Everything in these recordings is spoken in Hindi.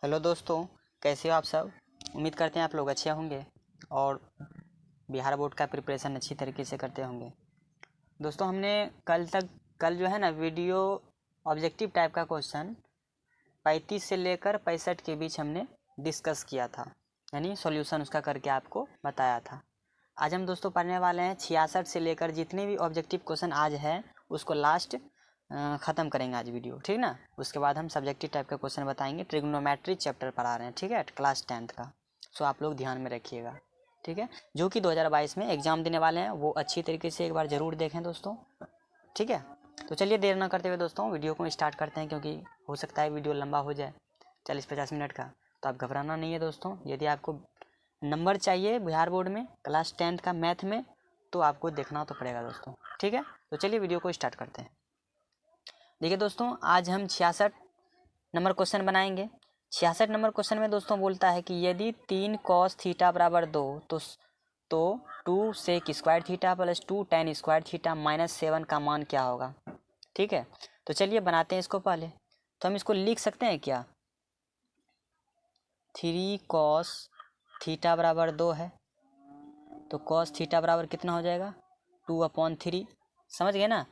हेलो दोस्तों, कैसे हो आप सब। उम्मीद करते हैं आप लोग अच्छे होंगे और बिहार बोर्ड का प्रिपरेशन अच्छी तरीके से करते होंगे। दोस्तों हमने कल जो है ना वीडियो ऑब्जेक्टिव टाइप का क्वेश्चन 35 से लेकर 65 के बीच हमने डिस्कस किया था, यानी सॉल्यूशन उसका करके आपको बताया था। आज हम दोस्तों पढ़ने वाले हैं 66 से लेकर जितने भी ऑब्जेक्टिव क्वेश्चन आज है उसको लास्ट ख़त्म करेंगे आज वीडियो, ठीक ना। उसके बाद हम सब्जेक्टिव टाइप का क्वेश्चन बताएंगे। ट्रिग्नोमेट्री चैप्टर पढ़ा रहे हैं, ठीक है, क्लास 10th का। सो आप लोग ध्यान में रखिएगा, ठीक है। जो कि 2022 में एग्ज़ाम देने वाले हैं वो अच्छी तरीके से एक बार ज़रूर देखें दोस्तों, ठीक है। तो चलिए देर ना करते हुए दोस्तों वीडियो को स्टार्ट करते हैं, क्योंकि हो सकता है वीडियो लंबा हो जाए 40-50 मिनट का। तो आप घबराना नहीं है दोस्तों। यदि आपको नंबर चाहिए बिहार बोर्ड में क्लास 10th का मैथ में तो आपको देखना तो पड़ेगा दोस्तों, ठीक है। तो चलिए वीडियो को स्टार्ट करते हैं। देखिए दोस्तों, आज हम 66 नंबर क्वेश्चन बनाएंगे। 66 नंबर क्वेश्चन में दोस्तों बोलता है कि यदि 3 cos थीटा बराबर 2 तो 2 sec square theta plus 2 tan square theta minus 7 का मान क्या होगा, ठीक है। तो चलिए बनाते हैं इसको। पहले तो हम इसको लिख सकते हैं क्या, 3 cos थीटा बराबर 2 है तो cos थीटा बराबर कितना हो जाएगा 2/3, समझ गए ना।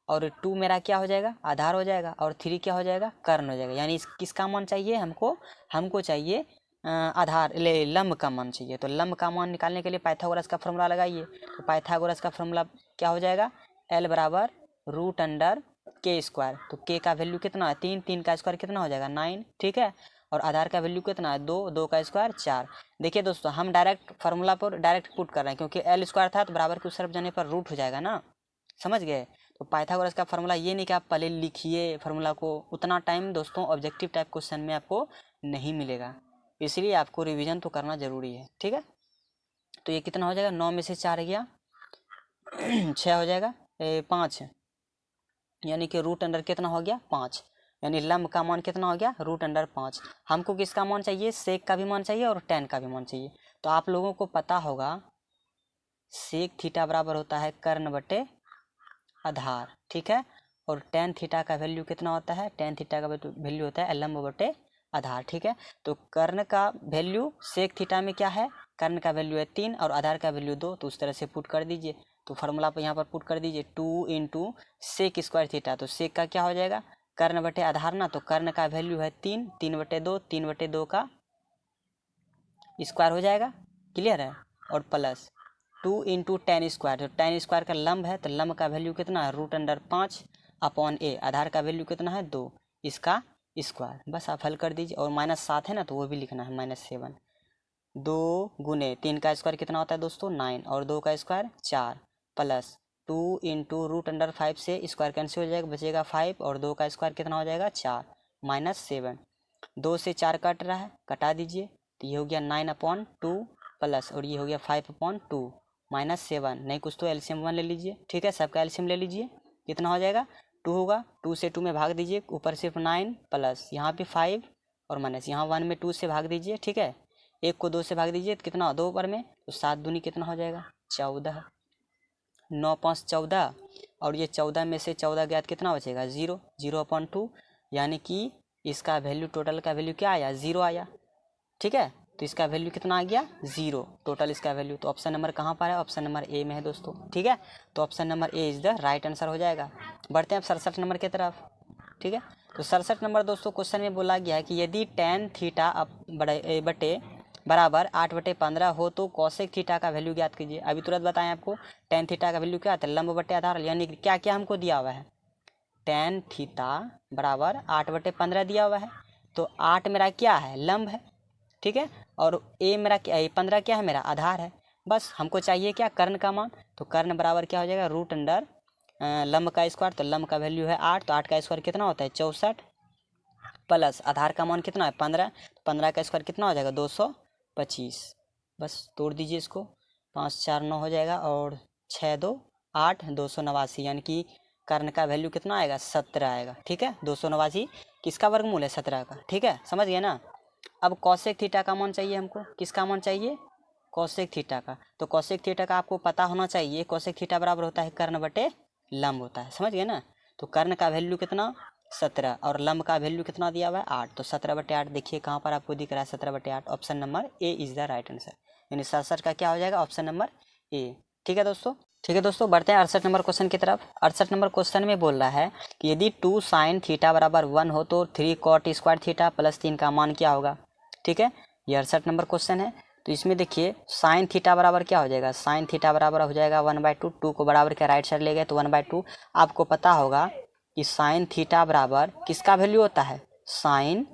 और 2 मेरा क्या हो जाएगा, आधार हो जाएगा, और 3 क्या हो जाएगा, कर्ण हो जाएगा। यानी किसका मान चाहिए हमको चाहिए आधार लंब का मान चाहिए। तो लंब का मान निकालने के लिए पाइथागोरस का फॉर्मूला लगाइए। तो पाइथागोरस का फॉर्मूला क्या हो जाएगा, L बराबर √k²। तो k का वैल्यू कितना है 3, 3 का स्क्वायर कितना हो जाएगा 9, ठीक है। और आधार का वैल्यू कितना है 2, 2 का स्क्वायर 4। देखिए दोस्तों हम डायरेक्ट फार्मूला पर डायरेक्ट पुट कर रहे हैं, क्योंकि L स्क्वायर था तो बराबर की उस तरफ जाने पर रूट हो जाएगा ना, समझ गए। तो पाइथागोरस का फार्मूला ये नहीं कि आप पहले लिखिए फार्मूला को, उतना टाइम दोस्तों ऑब्जेक्टिव टाइप क्वेश्चन में आपको नहीं मिलेगा, इसलिए आपको रिवीजन तो करना ज़रूरी है, ठीक है। तो ये कितना हो जाएगा, 9 में से 4 गया 6 हो जाएगा 5, यानी कि √अंडर कितना हो गया 5, यानी लंब का मान कितना हो गया √5। हमको किसका मान चाहिए, सेक का भी मान चाहिए और tan का भी मान चाहिए। तो आप लोगों को पता होगा सेक थीटा बराबर होता है कर्ण बटे आधार, ठीक है। और tan थीटा का वैल्यू कितना होता है, tan थीटा का वैल्यू होता है लंब बटे आधार, ठीक है। तो कर्ण का वैल्यू सेक थीटा में क्या है, कर्ण का वैल्यू है 3 और आधार का वैल्यू 2, तो उस तरह से पुट कर दीजिए। तो फार्मूला पर यहाँ पर पुट कर दीजिए 2 इंटू सेक स्क्वायर थीटा। तो सेक का क्या हो जाएगा कर्ण बटे आधार ना, तो कर्ण का वैल्यू है 3, 3/2, 3/2 का स्क्वायर हो जाएगा, क्लियर है। और प्लस 2 इंटू tan स्क्वायर, तो tan स्क्वायर का लंब है तो लंब का वैल्यू कितना है √5/a। आधार का वैल्यू कितना है 2, इसका स्क्वायर। बस आप हल कर दीजिए। और -7 है ना तो वो भी लिखना है -7। 2 गुने 3 का स्क्वायर कितना होता है दोस्तों 9, और 2 का स्क्वायर 4, प्लस 2 इंटू √5 से स्क्वायर कैंसिल हो जाएगा, बचेगा 5, और 2 का स्क्वायर कितना हो जाएगा 4, -7। 2 से 4 कट रहा है, कटा दीजिए। तो ये हो गया 9/2 प्लस, और ये हो गया 5/2 -7। नहीं कुछ तो एलसीएम 1 ले लीजिए, ठीक है, सबका एलसीएम ले लीजिए। कितना हो जाएगा 2 होगा, 2 से 2 में भाग दीजिए, ऊपर सिर्फ 9 प्लस यहाँ पे 5 और माइनस यहाँ 1 में 2 से भाग दीजिए, ठीक है। 1 को 2 से भाग दीजिए तो कितना 2 ऊपर में, तो 7 दूनी कितना हो जाएगा 14, 9 5 14, और ये 14 में से 14 गया तो कितना बचेगा 0, 0/2, यानी कि इसका वैल्यू टोटल का वैल्यू क्या आया 0 आया, ठीक है। तो इसका वैल्यू कितना आ गया 0 टोटल इसका वैल्यू। तो ऑप्शन नंबर कहाँ पर है, ऑप्शन नंबर ए में है दोस्तों, ठीक है। तो option number A is the right answer हो जाएगा। बढ़ते हैं अब 67 नंबर की तरफ, ठीक है। तो 67 नंबर दोस्तों क्वेश्चन में बोला गया है कि यदि tan थीटा बटे बराबर 8/15 हो तो कॉसेक थीटा का वैल्यू ज्ञात कीजिए। अभी तुरंत बताएं आपको tan थीटा का वैल्यू क्या आता है, लंब बटे आधार, यानी कि क्या क्या हमको दिया हुआ है, tan थीटा बराबर 8/15 दिया हुआ है। तो 8 मेरा क्या है लंब है, ठीक है, और ए मेरा क्या है 15 क्या है मेरा आधार है। बस हमको चाहिए क्या कर्ण का मान, तो कर्ण बराबर क्या हो जाएगा √अंडर लंब का स्क्वायर, तो लंब का वैल्यू है 8, तो 8 का स्क्वायर कितना होता है 64, प्लस आधार का मान कितना है 15, तो 15 का स्क्वायर कितना हो जाएगा 225। बस तोड़ दीजिए इसको, 5 4 9 हो जाएगा, और 6 2 8, 289, यानी कि कर्ण का वैल्यू कितना आएगा 17 आएगा, ठीक है। 289 किसका वर्गमूल है 17 का, ठीक है, समझ गए ना। अब कॉसेक थीटा का मान चाहिए हमको, किसका मान चाहिए कॉसेक थीटा का। तो कॉसेक थीटा का आपको पता होना चाहिए, कॉसेक थीटा बराबर होता है कर्ण बटे लंब होता है, समझ गए ना। तो कर्ण का वैल्यू कितना 17 और लंब का वैल्यू कितना दिया हुआ है 8, तो 17/8 देखिए कहाँ पर आपको दिख रहा है 17/8। Option number A is the right answer, यानी 67 का क्या हो जाएगा ऑप्शन नंबर ए। ठीक है दोस्तों, ठीक है दोस्तों, बढ़ते हैं 68 नंबर क्वेश्चन की तरफ। 68 नंबर क्वेश्चन में बोल रहा है कि यदि 2 sin थीटा बराबर 1 हो तो 3 cot स्क्वायर थीटा प्लस 3 का मान क्या होगा। ठीक है, ये 68 नंबर क्वेश्चन है। तो इसमें देखिए साइन थीटा बराबर क्या हो जाएगा, साइन थीटा बराबर हो जाएगा 1/2, 2 को बराबर के राइट साइड ले गए तो 1/2। आपको पता होगा कि साइन थीटा बराबर किसका वैल्यू होता है, साइन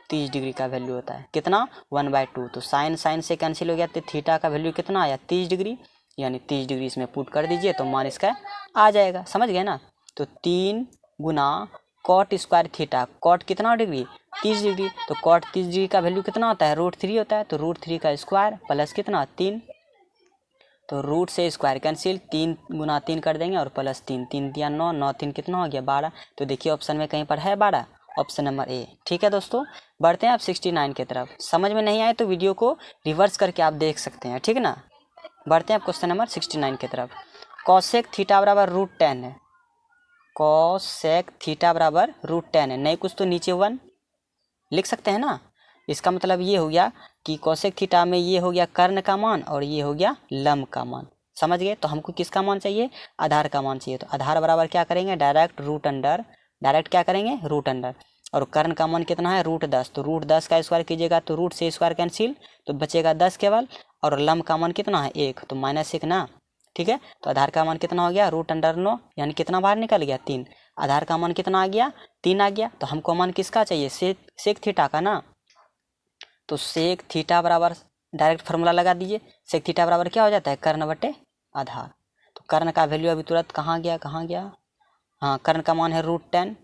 30 डिग्री का वैल्यू होता है, कितना 1/2। तो साइन साइन से कैंसिल हो गया तो थीटा का वैल्यू कितना आया 30 डिग्री, यानी 30 डिग्री इसमें पुट कर दीजिए तो मान इसका आ जाएगा, समझ गए ना। तो 3 गुना कॉट स्क्वायर थीटा, कॉट कितना डिग्री 30 डिग्री, तो कॉट 30 डिग्री का वैल्यू कितना होता है √3 होता है, तो √3 का स्क्वायर प्लस कितना 3, तो रूट से स्क्वायर कैंसिल, 3 गुना 3 कर देंगे और प्लस 3, 3 दिया 9, 9 3 कितना हो गया 12। तो देखिए ऑप्शन में कहीं पर है 12, ऑप्शन नंबर ए। ठीक है दोस्तों, बढ़ते हैं आप 69 की तरफ। समझ में नहीं आए तो वीडियो को रिवर्स करके आप देख सकते हैं, ठीक है ना। बढ़ते हैं आप क्वेश्चन नंबर 69 की तरफ। कॉसेक थीटा बराबर √10 है, कॉसेक थीटा बराबर √10 है, नहीं कुछ तो नीचे 1 लिख सकते हैं ना। इसका मतलब ये हो गया कि कोसेक थीटा में ये हो गया कर्ण का मान और ये हो गया लंब का मान, समझ गए। तो हमको किसका मान चाहिए, आधार का मान चाहिए। तो आधार बराबर क्या करेंगे डायरेक्ट रूट अंडर, डायरेक्ट क्या करेंगे रूट अंडर, और कर्ण का मान कितना है √10, तो √10 का स्क्वायर कीजिएगा तो रूट से स्क्वायर कैंसिल, तो बचेगा 10 केवल, और लंब का मान कितना है 1, तो -1 ना। ठीक है, तो आधार का मान कितना हो गया √9, यानी कितना बाहर निकल गया 3। आधार का मान कितना आ गया 3 आ गया। तो हमको मान किसका चाहिए सेक थीटा का ना, तो सेक थीटा बराबर डायरेक्ट फार्मूला लगा दीजिए, सेक थीटा बराबर क्या हो जाता है कर्ण बटे आधार। तो कर्ण का वैल्यू अभी तुरंत कहाँ गया, हाँ कर्ण का मान है √10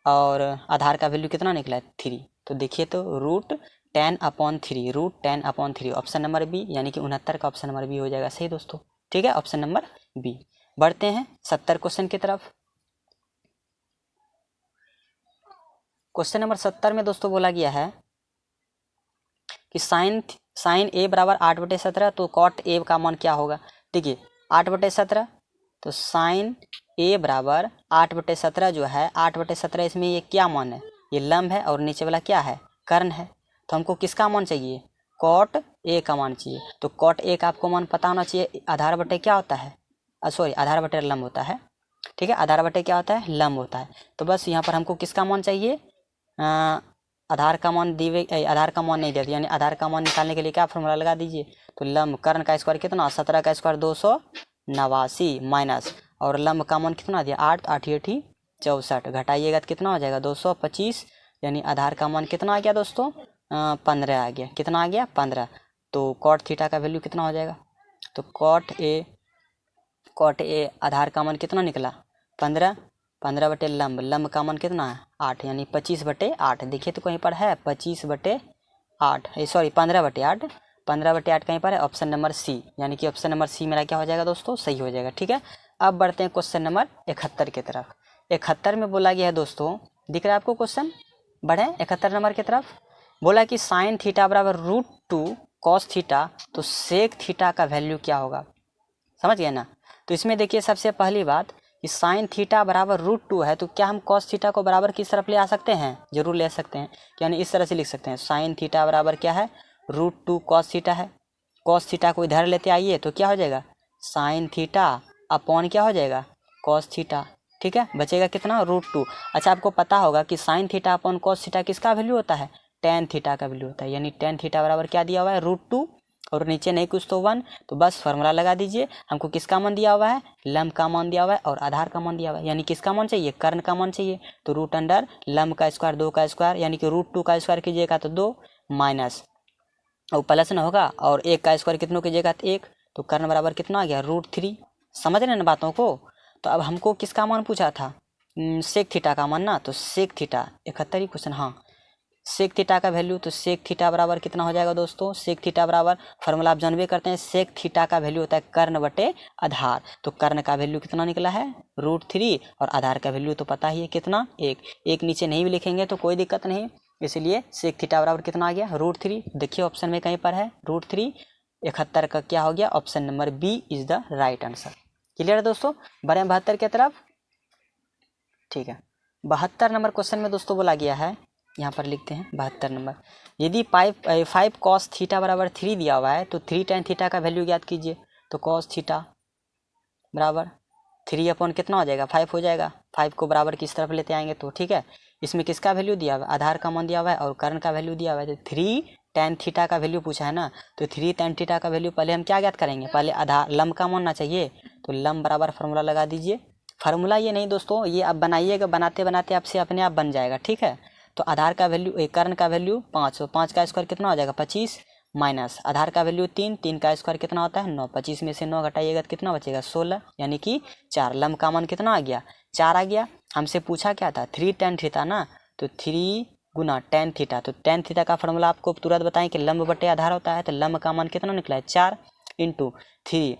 और आधार का वैल्यू कितना निकला है 3। तो देखिए तो √10/3, √10/3 ऑप्शन नंबर बी, यानी कि 69 का ऑप्शन नंबर बी हो जाएगा सही दोस्तों। ठीक है, ऑप्शन नंबर बी। बढ़ते हैं 70 क्वेश्चन की तरफ। क्वेश्चन नंबर 70 में दोस्तों बोला गया है कि साइन ए बराबर 8/17, तो कॉट ए का मान क्या होगा। देखिए 8/17, तो साइन ए बराबर 8/17 जो है 8/17, इसमें ये क्या मान है, ये लंब है और नीचे वाला क्या है कर्ण है। तो हमको किसका मान चाहिए कॉट ए का मान चाहिए। तो कॉट ए का आपको मान पता होना चाहिए, आधार बटे क्या होता है, सॉरी आधार बटे लंब होता है। ठीक है, आधार बटे क्या होता है लंब होता है। तो बस यहाँ पर हमको किसका मान चाहिए, आधार का मान दिए, आधार का मान नहीं देते, यानी आधार का मान निकालने के लिए क्या फॉर्मूला लगा दीजिए। तो लंब कर्ण का स्क्वायर कितना 17 का स्क्वायर 289 माइनस, और लंब का मान कितना दिया 8, 8 8 64, घटाइएगा तो कितना हो जाएगा 225, यानी आधार का मान कितना आ गया दोस्तों 15 आ गया, कितना आ गया 15। तो कॉट थीटा का वैल्यू कितना हो जाएगा, तो कॉट ए आधार का मान कितना निकला 15, 15 बटे लंब का मान कितना है 8, यानी 25/8। देखिए तो कहीं पर है 25/8, सॉरी 15/8, 15/8 कहीं पर है ऑप्शन नंबर सी, यानी कि ऑप्शन नंबर सी मेरा क्या हो जाएगा दोस्तों सही हो जाएगा। ठीक है, अब बढ़ते हैं क्वेश्चन नंबर 71 की तरफ। 71 में बोला गया है दोस्तों, दिख रहा है आपको क्वेश्चन, बढ़े 71 नंबर की तरफ। बोला कि साइन थीटा बराबर √2 कॉस थीटा, तो सेक थीटा का वैल्यू क्या होगा, समझ गए ना। तो इसमें देखिए सबसे पहली बात कि साइन थीटा बराबर √2 है, तो क्या हम कॉस थीटा को बराबर किस तरफ ले आ सकते हैं, जरूर ले सकते हैं, यानी इस तरह से लिख सकते हैं साइन थीटा बराबर क्या है √2 कॉस थीटा है। कॉस थीटा को इधर लेते आइए तो क्या हो जाएगा साइन थीटा अपॉन क्या हो जाएगा कॉस थीटा। ठीक है, बचेगा कितना √2। अच्छा आपको पता होगा कि sine theta upon cos theta किसका वैल्यू होता है टेन थीटा का वैल्यू होता है, यानी टेन थीटा बराबर क्या दिया हुआ है √2 और नीचे नहीं कुछ तो 1, तो बस फार्मूला लगा दीजिए। हमको किसका मान दिया हुआ है लंब का मान दिया हुआ है और आधार का मान दिया हुआ है, यानी किसका मान चाहिए कर्ण का मान चाहिए। तो रूट अंडर लंब का स्क्वायर 2 का स्क्वायर, यानी कि √2 का स्क्वायर कीजिएगा तो 2 माइनस और प्लस ना होगा, और 1 का स्क्वायर कितनों कीजिएगा तो 1, तो कर्ण बराबर कितना आ गया √3। समझ रहे हैं ना बातों को। तो अब हमको किसका मान पूछा था सेक थीटा का मान ना, तो सेक थीटा 71 ही क्वेश्चन, हाँ सेक थीटा का वैल्यू, तो सेक थीटा बराबर कितना हो जाएगा दोस्तों सेक थीटा बराबर फार्मूला आप जानबे करते हैं, सेक थीटा का वैल्यू होता है कर्ण बटे आधार। तो कर्ण का वैल्यू कितना निकला है √3 और आधार का वैल्यू तो पता ही है कितना 1 नीचे नहीं भी लिखेंगे तो कोई दिक्कत नहीं, इसलिए सेक थीटा बराबर कितना आ गया √3। देखिए ऑप्शन में कहीं पर है √3, 71 का क्या हो गया option number B is the right answer. Clear है दोस्तों, बढ़े 72 की तरफ। ठीक है, 72 नंबर क्वेश्चन में दोस्तों बोला गया है, यहाँ पर लिखते हैं 72 नंबर, यदि 5 cos थीटा बराबर 3 दिया हुआ है तो 3 tan थीटा का वैल्यू ज्ञात कीजिए। तो cos थीटा बराबर 3 अपॉन कितना हो जाएगा 5 हो जाएगा, 5 को बराबर किस तरफ लेते आएंगे तो ठीक है। इसमें किसका वैल्यू दिया हुआ है, आधार का मान दिया हुआ है और कर्ण का वैल्यू दिया हुआ है। तो 3 tan थीटा का वैल्यू पूछा है ना, तो 3 tan थीटा का वैल्यू पहले हम क्या ज्ञात करेंगे, पहले आधार लंब का मानना चाहिए। तो लंब बराबर फार्मूला लगा दीजिए, फार्मूला ये नहीं दोस्तों, ये आप बनाइएगा, बनाते बनाते आपसे अपने आप बन जाएगा, ठीक है। तो आधार का वैल्यू कर्ण का वैल्यू 5, तो 5 का स्क्वायर कितना हो जाएगा 25, माइनस आधार का वैल्यू 3, 3 का स्क्वायर कितना होता है 9, 25 में से 9 घटाइएगा तो कितना बचेगा 16, यानी कि 4। लंब का मान कितना आ गया 4 आ गया। हमसे पूछा क्या था 3 tan थीटा ना, तो 3 गुना tan थीटा, तो tan थीटा का फॉर्मूला आपको तुरंत बताएं कि लंब बटे आधार होता है। तो लंब का मान कितना निकला है 4 इंटू 3,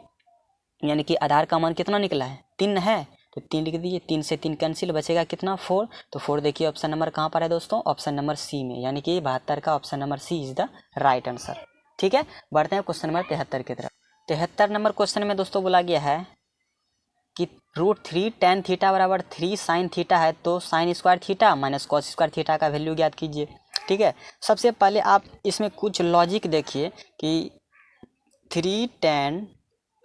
यानी कि आधार का मान कितना निकला है 3 है, तो 3 लिख दीजिए, 3 से 3 कैंसिल, बचेगा कितना 4। तो 4 देखिए ऑप्शन नंबर कहाँ पर है दोस्तों, ऑप्शन नंबर सी में, यानी कि 72 का option number C is the right answer. ठीक है, बढ़ते हैं क्वेश्चन नंबर 73 की तरफ। 73 नंबर क्वेश्चन में दोस्तों बोला गया है कि √3 tan थीटा बराबर 3 sin थीटा है, तो sin square theta minus cos square theta का वैल्यू ज्ञात कीजिए। ठीक है, सबसे पहले आप इसमें कुछ लॉजिक देखिए कि 3 tan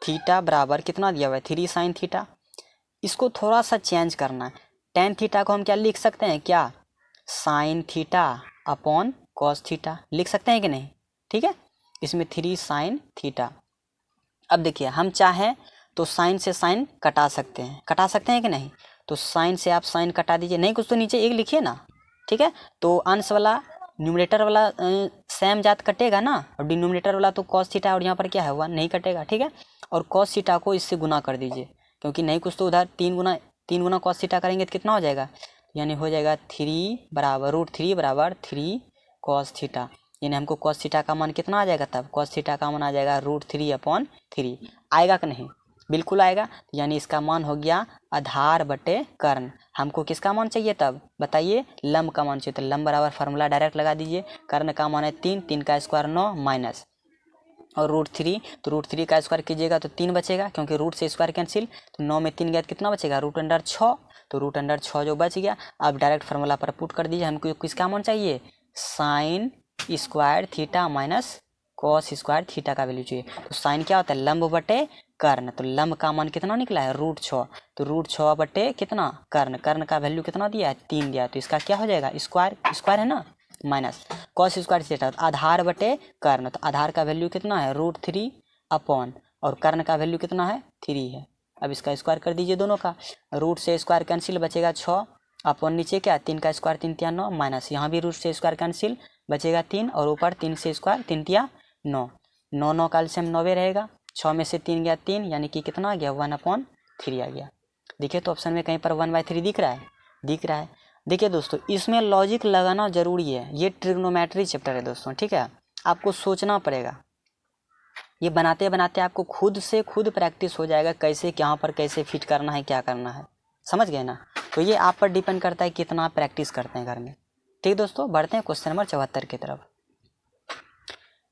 थीटा बराबर कितना दिया हुआ है 3 sin थीटा, इसको थोड़ा सा चेंज करना है। tan थीटा को हम क्या लिख सकते हैं, क्या sin theta upon cos theta लिख सकते हैं कि नहीं। ठीक है, इसमें 3 sin थीटा। अब देखिए हम चाहें तो साइन से साइन कटा सकते हैं कि नहीं। तो साइन से आप साइन कटा दीजिए, नहीं कुछ तो नीचे एक लिखिए ना। ठीक है, तो अंश वाला न्यूमरेटर वाला सेम जात कटेगा ना, और डिनोमिनेटर वाला तो cos थीटा और यहाँ पर क्या है 1 नहीं कटेगा। ठीक है, और cos थीटा को इससे गुना कर दीजिए, क्योंकि नहीं कुछ तो उधर 3 गुना cos थीटा करेंगे तो कितना हो जाएगा, यानी हो जाएगा 3 बराबर √3 बराबर 3 cos थीटा, यानी हमको cos थीटा का मान कितना आ जाएगा, तब cos थीटा का मान आ जाएगा √3/3। आएगा कि नहीं, बिल्कुल आएगा, यानी इसका मान हो गया आधार बटे कर्ण। हमको किसका मान चाहिए तब बताइए, लंब का मान चाहिए। तो लंब बराबर फार्मूला डायरेक्ट लगा दीजिए, कर्ण का मान है 3, 3 का स्क्वायर 9 माइनस और √3, तो √3 का स्क्वायर कीजिएगा तो 3 बचेगा, क्योंकि रूट से स्क्वायर कैंसिल, तो 9 में 3 गया तो कितना बचेगा √6, तो √6 जो बच गया। अब डायरेक्ट फार्मूला पर पुट कर दीजिए, हमको किसका मान चाहिए sign square theta minus cos square theta का वैल्यू चाहिए। तो साइन क्या होता है लंब बटे कर्ण, तो लंब का मान कितना निकला है √6, तो √6 बटे कितना कर्ण, कर्ण का वैल्यू कितना दिया है 3 दिया है, तो इसका क्या हो जाएगा स्क्वायर, स्क्वायर है ना, माइनस cos स्क्वायर थीटा, तो आधार बटे कर्ण, तो आधार का वैल्यू कितना है √3 अपॉन और कर्ण का वैल्यू कितना है 3 है। अब इसका स्क्वायर कर दीजिए दोनों का, रूट से स्क्वायर कैंसिल बचेगा 6 अपॉन नीचे क्या 3 का स्क्वायर 3 तिया 9 माइनस यहाँ भी रूट से स्क्वायर कैंसिल बचेगा 3 और ऊपर 3 से स्क्वायर 3 तिया 9, 9 9 का एलसीएम 90 रहेगा, 6 में से 3 गया 3, यानी कि कितना आ गया 1/3 आ गया। देखिए तो ऑप्शन में कहीं पर 1/3 दिख रहा है, दिख रहा है। देखिए दोस्तों इसमें लॉजिक लगाना जरूरी है, ये ट्रिग्नोमेट्री चैप्टर है दोस्तों। ठीक है, आपको सोचना पड़ेगा, ये बनाते बनाते आपको खुद से खुद प्रैक्टिस हो जाएगा, कैसे यहाँ पर कैसे फिट करना है क्या करना है, समझ गए ना। तो ये आप पर डिपेंड करता है कितना प्रैक्टिस करते हैं घर में। ठीक दोस्तों, बढ़ते हैं क्वेश्चन नंबर 74 की तरफ।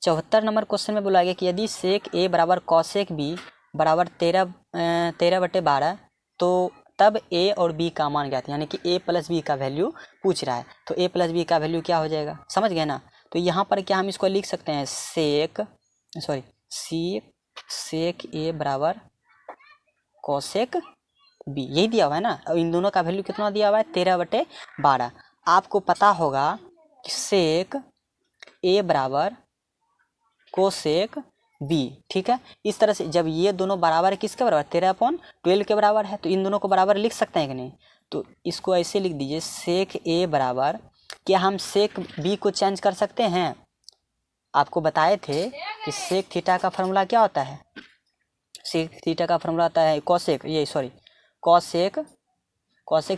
74 नंबर क्वेश्चन में बोला गया कि यदि सेक ए बराबर कॉसेक बी बराबर 13/12, तो तब ए और बी का मान ज्ञात, यानी कि ए प्लस बी का वैल्यू पूछ रहा है। तो ए प्लस बी का वैल्यू क्या हो जाएगा, समझ गए ना। तो यहाँ पर क्या हम इसको लिख सकते हैं सेक ए बराबर कॉसेक बी, यही दिया हुआ है ना, और इन दोनों का वैल्यू कितना दिया हुआ है 13/12। आपको पता होगा कि सेक ए बराबर कोसेक बी। ठीक है, इस तरह से जब ये दोनों बराबर है किसके बराबर 13/12 के बराबर है, तो इन दोनों को बराबर लिख सकते हैं कि नहीं। तो इसको ऐसे लिख दीजिए सेक ए बराबर, क्या हम सेक बी को चेंज कर सकते हैं। आपको बताए थे कि सेक थीटा का फॉर्मूला क्या होता है, सेक थीटा का फॉर्मूला होता है कॉसेक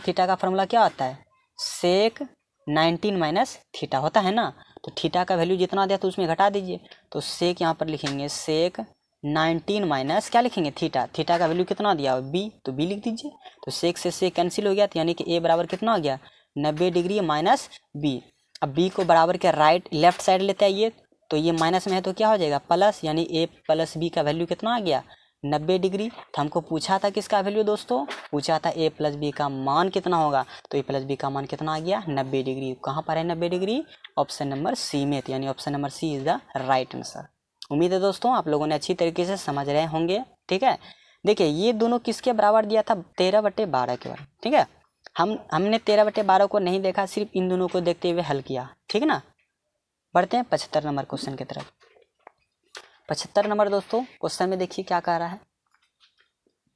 थीटा का फॉर्मूला क्या होता है सेक 19 माइनस थीटा होता है ना। तो थीटा का वैल्यू जितना दिया तो उसमें घटा दीजिए, तो सेक यहाँ पर लिखेंगे सेक 19 माइनस क्या लिखेंगे थीटा, थीटा का वैल्यू कितना दिया हो बी, तो बी लिख दीजिए। तो सेक से सेक कैंसिल हो गया, तो यानी कि ए बराबर कितना हो गया 90 डिग्री माइनस बी। अब बी को बराबर के लेफ्ट साइड लेते आइए, तो ये माइनस में है तो क्या हो जाएगा प्लस, यानी ए प्लस बी का वैल्यू कितना आ गया 90 डिग्री। तो हमको पूछा था किसका वैल्यू दोस्तों, पूछा था a प्लस बी का मान कितना होगा, तो a प्लस बी का मान कितना आ गया 90 डिग्री। कहाँ पर है 90 डिग्री, ऑप्शन नंबर सी में, तो यानी option number C is the right answer. उम्मीद है दोस्तों आप लोगों ने अच्छी तरीके से समझ रहे होंगे। ठीक है, देखिए ये दोनों किसके बराबर दिया था, 13/12 के बराबर। ठीक है, हमने 13/12 को नहीं देखा, सिर्फ इन दोनों को देखते हुए हल किया। ठीक है ना, बढ़ते हैं 75 नंबर क्वेश्चन की तरफ। 75 नंबर दोस्तों क्वेश्चन में देखिए क्या कह रहा है।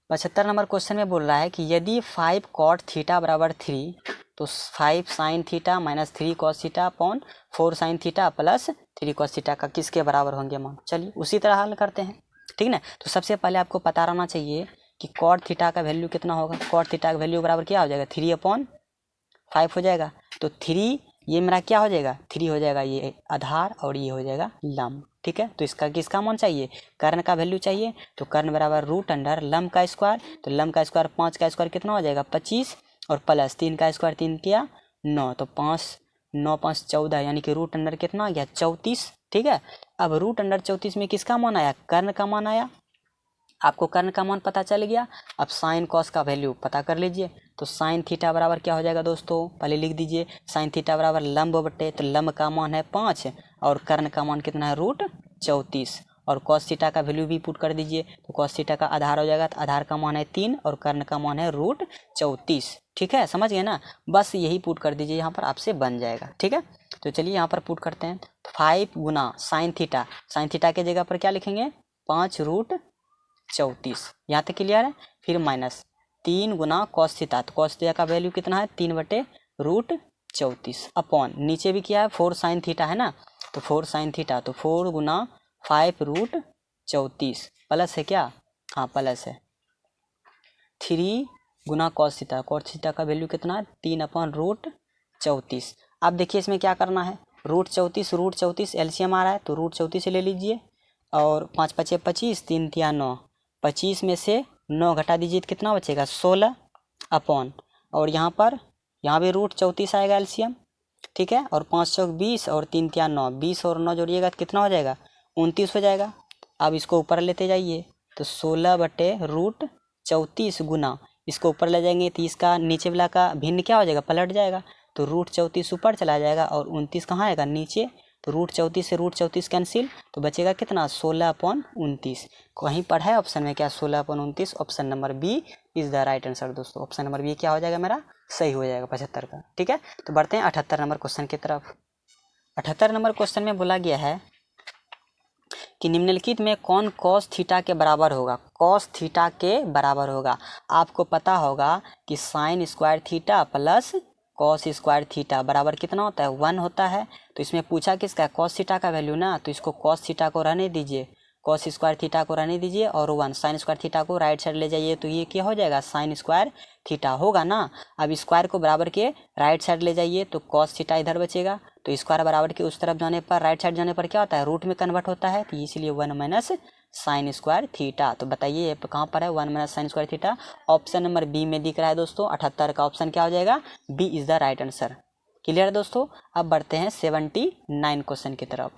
75 नंबर क्वेश्चन में बोल रहा है कि यदि 5 cot थीटा बराबर 3, तो 5 sin theta minus 3 cos theta upon 4 sin theta plus 3 cos theta का किसके बराबर होंगे मान। चलिए उसी तरह हल करते हैं। ठीक ना, तो सबसे पहले आपको पता रहना चाहिए कि cot थीटा का वैल्यू कितना होगा। cot थीटा का वैल्यू बराबर क्या हो जाएगा, 3/5 हो जाएगा। तो 3 ये मेरा क्या हो जाएगा, 3 हो जाएगा ये आधार और ये हो जाएगा लंब। ठीक है, तो इसका किसका मान चाहिए, कर्ण का वैल्यू चाहिए। तो कर्ण बराबर रूट अंडर लंब का स्क्वायर, तो लंब का स्क्वायर 5 का स्क्वायर कितना हो जाएगा 25, और प्लस 3 का स्क्वायर 3 किया 9, तो 5 9 5 14, यानी कि रूट अंडर कितना आ गया 34। ठीक है, अब रूट अंडर 34 में किसका मान आया, कर्ण का मान आया। आपको कर्ण का मान पता चल गया, अब साइन कॉस का वैल्यू पता कर लीजिए। तो साइन थीटा बराबर क्या हो जाएगा दोस्तों, पहले लिख दीजिए साइन थीटा बराबर लंब बटे, तो लंब का मान है 5 और कर्ण का मान कितना है रूट 34, और कॉस थीटा का वैल्यू भी पुट कर दीजिए। तो कॉस थीटा का आधार हो जाएगा, तो आधार का मान है 3 और कर्ण का मान है रूट 34। ठीक है, समझ गए ना, बस यही पुट कर दीजिए, यहाँ पर आपसे बन जाएगा। ठीक है, तो चलिए यहाँ पर पुट करते हैं। 5 गुना साइन थीटा के जगह पर क्या लिखेंगे 5 रूट 34, यहाँ तक क्लियर है। फिर माइनस 3 गुना कॉस थीटा, तो कॉस थीटा का वैल्यू कितना है 3/रूट 34 अपॉन नीचे भी क्या है 4 साइन थीटा है ना, तो 4 साइन थीटा, तो 4 गुना 5/रूट 34 प्लस है क्या, हाँ प्लस है 3 गुना कॉस थीटा का वैल्यू कितना है 3/रूट 34। अब देखिए इसमें क्या करना है, रूट 34 एलसीएम आ रहा है, तो रूट 34 ले लीजिए, और 5 5 25, 3 3 9, 25 में से 9 घटा दीजिए तो कितना बचेगा 16 अपॉन, और यहाँ भी रूट 34 आएगा एलसीएम। ठीक है, और 5 चौक 20 और 3 3 9, 20 और 9 जोड़िएगा तो कितना हो जाएगा 29 हो जाएगा। अब इसको ऊपर लेते जाइए, तो 16/रूट 34 गुना, इसको ऊपर ले जाएंगे तो इसका नीचे वाला का भिन्न क्या हो जाएगा पलट जाएगा, तो रूट 34 ऊपर चला जाएगा और 29 कहाँ आएगा नीचे, तो रूट 34 से रूट 34 कैंसिल, तो बचेगा कितना 16/29। कहीं पर है ऑप्शन में क्या 16/29, option number B is the right answer दोस्तों। ऑप्शन नंबर बी क्या हो जाएगा मेरा सही हो जाएगा 75 का। ठीक है, तो बढ़ते हैं 78 नंबर क्वेश्चन की तरफ। 78 नंबर क्वेश्चन में बोला गया है कि निम्नलिखित में कौन कॉस थीटा के बराबर होगा, कॉस थीटा के बराबर होगा। आपको पता होगा कि sign square theta plus cos square theta बराबर कितना होता है 1 होता है। तो इसमें पूछा किसका कॉस थीटा का वैल्यू ना, तो इसको कॉस थीटा को रहने दीजिए, कॉस स्क्वायर थीटा को रहने दीजिए, और 1 साइन स्क्वायर थीटा को राइट साइड ले जाइए, तो ये क्या हो जाएगा साइन स्क्वायर थीटा होगा ना। अब स्क्वायर को बराबर के राइट साइड ले जाइए, तो कॉस थीटा इधर बचेगा, तो स्क्वायर बराबर के उस तरफ जाने पर राइट साइड जाने पर क्या होता है रूट में कन्वर्ट होता है, तो इसलिए 1 माइनस साइन स्क्वायर थीटा। तो बताइए ये कहाँ पर है 1 minus sine square theta, option number B में दिख रहा है दोस्तों। 78 का ऑप्शन क्या हो जाएगा B is the right answer. Clear है दोस्तों, अब बढ़ते हैं 79 क्वेश्चन की तरफ।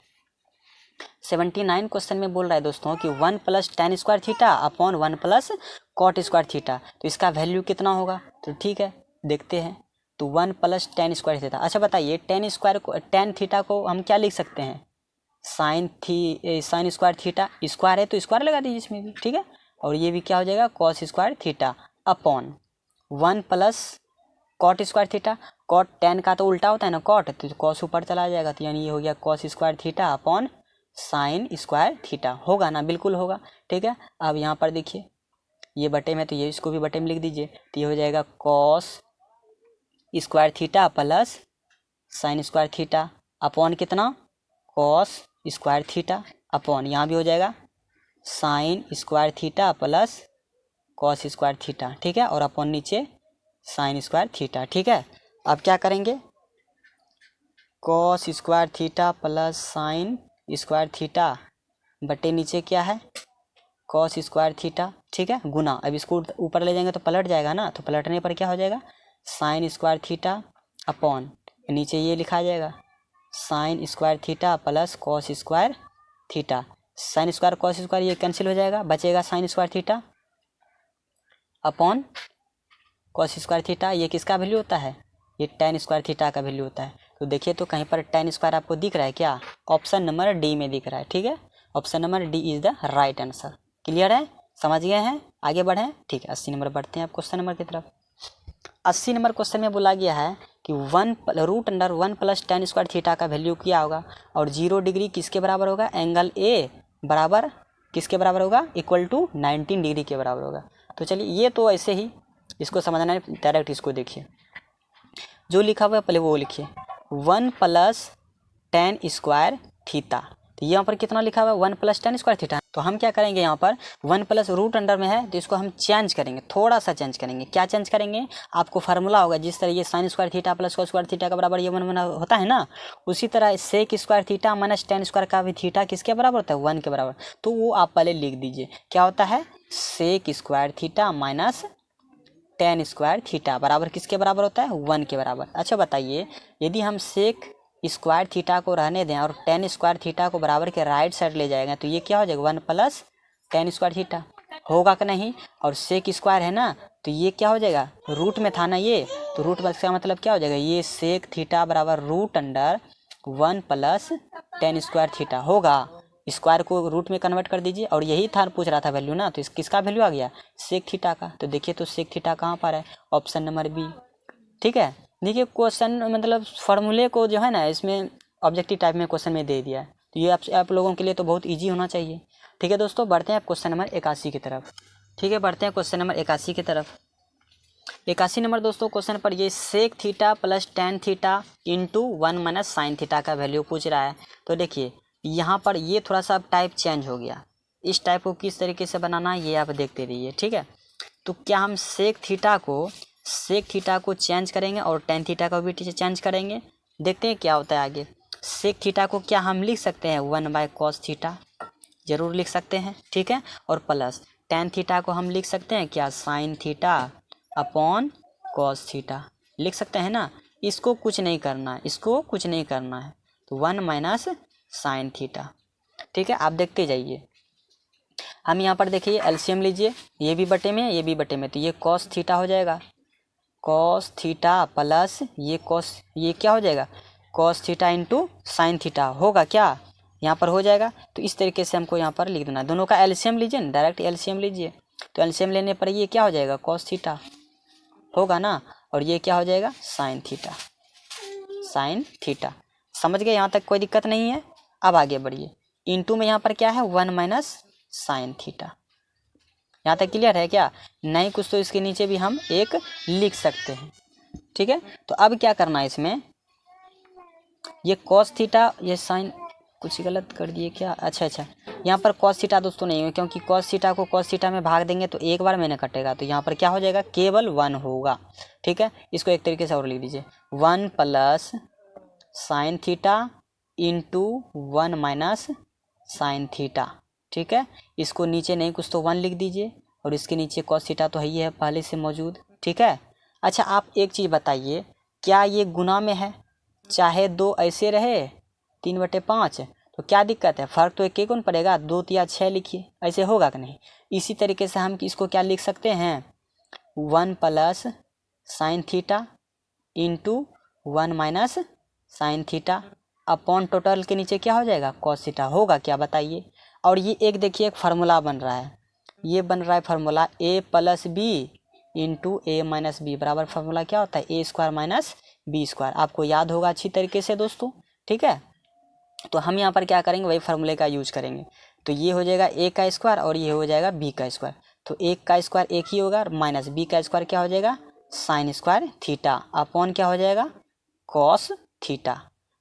79 क्वेश्चन में बोल रहा है दोस्तों कि 1 plus tan square theta upon 1 plus cot square theta, तो इसका वैल्यू कितना होगा। तो ठीक है देखते हैं, तो 1 प्लस tan स्क्वायर थीटा। अच्छा बताइए tan थीटा को हम क्या लिख सकते हैं साइन स्क्वायर थीटा, स्क्वायर है तो स्क्वायर लगा दीजिए इसमें भी। ठीक है, और ये भी क्या हो जाएगा cos square theta upon 1 plus cot square theta, cot tan का तो उल्टा होता है ना कॉट, तो कॉस ऊपर चला जाएगा, तो यानी ये हो गया cos square theta upon sine square theta, होगा ना बिल्कुल होगा। ठीक है, अब यहाँ पर देखिए ये बटे में, तो ये इसको भी बटे में लिख दीजिए, तो ये हो जाएगा cos square theta plus sin square theta upon कितना कॉस स्क्वायर थीटा अपॉन, यहाँ भी हो जाएगा sign square theta plus cos square theta. ठीक है, और अपॉन नीचे साइन स्क्वायर थीटा। ठीक है, अब क्या करेंगे cos square theta plus sin square theta बटे नीचे क्या है कॉस स्क्वायर थीटा। ठीक है, गुना, अब इसको ऊपर ले जाएंगे तो पलट जाएगा ना, तो पलटने पर क्या हो जाएगा साइन स्क्वायर थीटा अपॉन नीचे ये लिखा जाएगा sign square theta plus cos square theta. Sine square cos square ये कैंसिल हो जाएगा, बचेगा sign square theta upon cos square theta. ये किसका वैल्यू होता है, ये tan स्क्वायर थीटा का वैल्यू होता है। तो देखिए तो कहीं पर tan स्क्वायर आपको दिख रहा है क्या, ऑप्शन नंबर डी में दिख रहा है। ठीक है, option number D is the right answer. Clear है, समझ गए हैं, आगे बढ़ें। ठीक है, 80 नंबर बढ़ते हैं आप क्वेश्चन नंबर की तरफ। 80 नंबर क्वेश्चन में बोला गया है कि 1 प्लस tan स्क्वायर थीटा का वैल्यू क्या होगा और 0 डिग्री किसके बराबर होगा, एंगल ए बराबर किसके बराबर होगा, इक्वल टू 19 डिग्री के बराबर होगा। तो चलिए ये तो ऐसे ही इसको समझना है, डायरेक्ट इसको देखिए जो लिखा हुआ है पहले वो लिखिए 1 प्लस tan स्क्वायर थीटा। तो यहाँ पर कितना लिखा हुआ है 1 प्लस tan स्क्वायर थीटा। तो हम क्या करेंगे यहाँ पर 1 प्लस रूट अंडर में है तो इसको हम चेंज करेंगे, थोड़ा सा चेंज करेंगे। क्या चेंज करेंगे, आपको फार्मूला होगा जिस तरह ये sine square theta plus cos square theta के बराबर ये 1 होता है ना, उसी तरह sec square theta minus tan square का भी थीटा किसके बराबर होता है, 1 के बराबर। तो वो आप पहले लिख दीजिए, क्या होता है sec square theta minus tan square theta बराबर किसके बराबर होता है, 1 के बराबर। अच्छा बताइए, यदि हम सेक स्क्वायर थीटा को रहने दें और tan स्क्वायर थीटा को बराबर के राइट साइड ले जाएंगे तो ये क्या हो जाएगा 1 प्लस tan स्क्वायर थीटा होगा कि नहीं। और सेक स्क्वायर है ना तो ये क्या हो जाएगा, रूट में था ना ये, तो रूट का मतलब क्या हो जाएगा, ये सेक थीटा बराबर root under 1 plus tan square theta होगा। स्क्वायर को रूट में कन्वर्ट कर दीजिए और यही था पूछ रहा था वैल्यू ना, तो इस किसका वैल्यू आ गया, सेक थीटा का। तो देखिए तो सेक थीटा कहाँ पर है, ऑप्शन नंबर बी। ठीक है, देखिए क्वेश्चन मतलब फार्मूले को जो है ना इसमें ऑब्जेक्टिव टाइप में क्वेश्चन में दे दिया है, तो ये आप लोगों के लिए तो बहुत ईजी होना चाहिए। ठीक है दोस्तों, बढ़ते हैं आप क्वेश्चन नंबर 81 की तरफ। ठीक है, बढ़ते हैं क्वेश्चन नंबर 81 की तरफ। 81 नंबर दोस्तों क्वेश्चन पर ये sec theta plus tan theta into 1 minus sine theta का वैल्यू पूछ रहा है। तो देखिए यहाँ पर ये थोड़ा सा टाइप चेंज हो गया, इस टाइप को किस तरीके से बनाना है ये आप देखते रहिए। ठीक है, तो क्या हम सेक थीटा को चेंज करेंगे और tan थीटा को भी चेंज करेंगे, देखते हैं क्या होता है आगे। सेक थीटा को क्या हम लिख सकते हैं 1 बाय कॉस थीटा, जरूर लिख सकते हैं। ठीक है, और प्लस tan थीटा को हम लिख सकते हैं क्या sine theta upon cos theta, लिख सकते हैं ना। इसको कुछ नहीं करना है, इसको कुछ नहीं करना है, तो 1 माइनस साइन थीटा। ठीक है, आप देखते जाइए। हम यहाँ पर देखिए एलसीएम लीजिए, ये भी बटे में ये भी बटे में, तो ये कॉस थीटा हो जाएगा, कॉस थीटा प्लस ये कॉस, ये क्या हो जाएगा cos theta into sin theta होगा क्या, यहाँ पर हो जाएगा। तो इस तरीके से हमको यहाँ पर लिख देना, दोनों का एलसीएम लीजिए ना, डायरेक्ट एलसीएम लीजिए। तो एलसीएम लेने पर ये क्या हो जाएगा कॉस थीटा होगा ना, और ये क्या हो जाएगा साइन थीटा। समझ गए, यहाँ तक कोई दिक्कत नहीं है। अब आगे बढ़िए, इंटू में यहाँ पर क्या है 1 माइनस साइन थीटा, यहाँ तक क्लियर है क्या, नहीं कुछ तो इसके नीचे भी हम एक लिख सकते हैं। ठीक है, तो अब क्या करना है इसमें, ये कॉस थीटा ये साइन कुछ गलत कर दिए क्या, अच्छा यहाँ पर कॉस थीटा दोस्तों नहीं है, क्योंकि कॉस थीटा को कॉस थीटा में भाग देंगे तो एक बार में न कटेगा, तो यहाँ पर क्या हो जाएगा केवल 1 होगा। ठीक है, इसको एक तरीके से और लिख दीजिए 1 plus sin theta into 1 minus sine theta. ठीक है, इसको नीचे नहीं कुछ तो 1 लिख दीजिए और इसके नीचे कॉस थीटा तो ही है पहले से मौजूद। ठीक है, अच्छा आप एक चीज़ बताइए, क्या ये गुना में है, चाहे 2 ऐसे रहे 3/5 तो क्या दिक्कत है, फ़र्क तो एक ही कौन पड़ेगा, 2 या 6 लिखिए, ऐसे होगा कि नहीं। इसी तरीके से हम इसको क्या लिख सकते हैं 1 plus sin theta into 1 minus sine theta upon total के नीचे क्या हो जाएगा कॉस थीटा होगा क्या, बताइए। और ये एक देखिए एक फार्मूला बन रहा है, ये बन रहा है formula a plus B into A minus B बराबर फार्मूला क्या होता है A square minus B square, आपको याद होगा अच्छी तरीके से दोस्तों। ठीक है, तो हम यहाँ पर क्या करेंगे वही फार्मूले का यूज करेंगे, तो ये हो जाएगा a का स्क्वायर और ये हो जाएगा b का स्क्वायर, तो a का स्क्वायर एक ही होगा माइनस b का स्क्वायर क्या हो जाएगा साइन स्क्वायर थीटा अपॉन क्या हो जाएगा कॉस थीटा।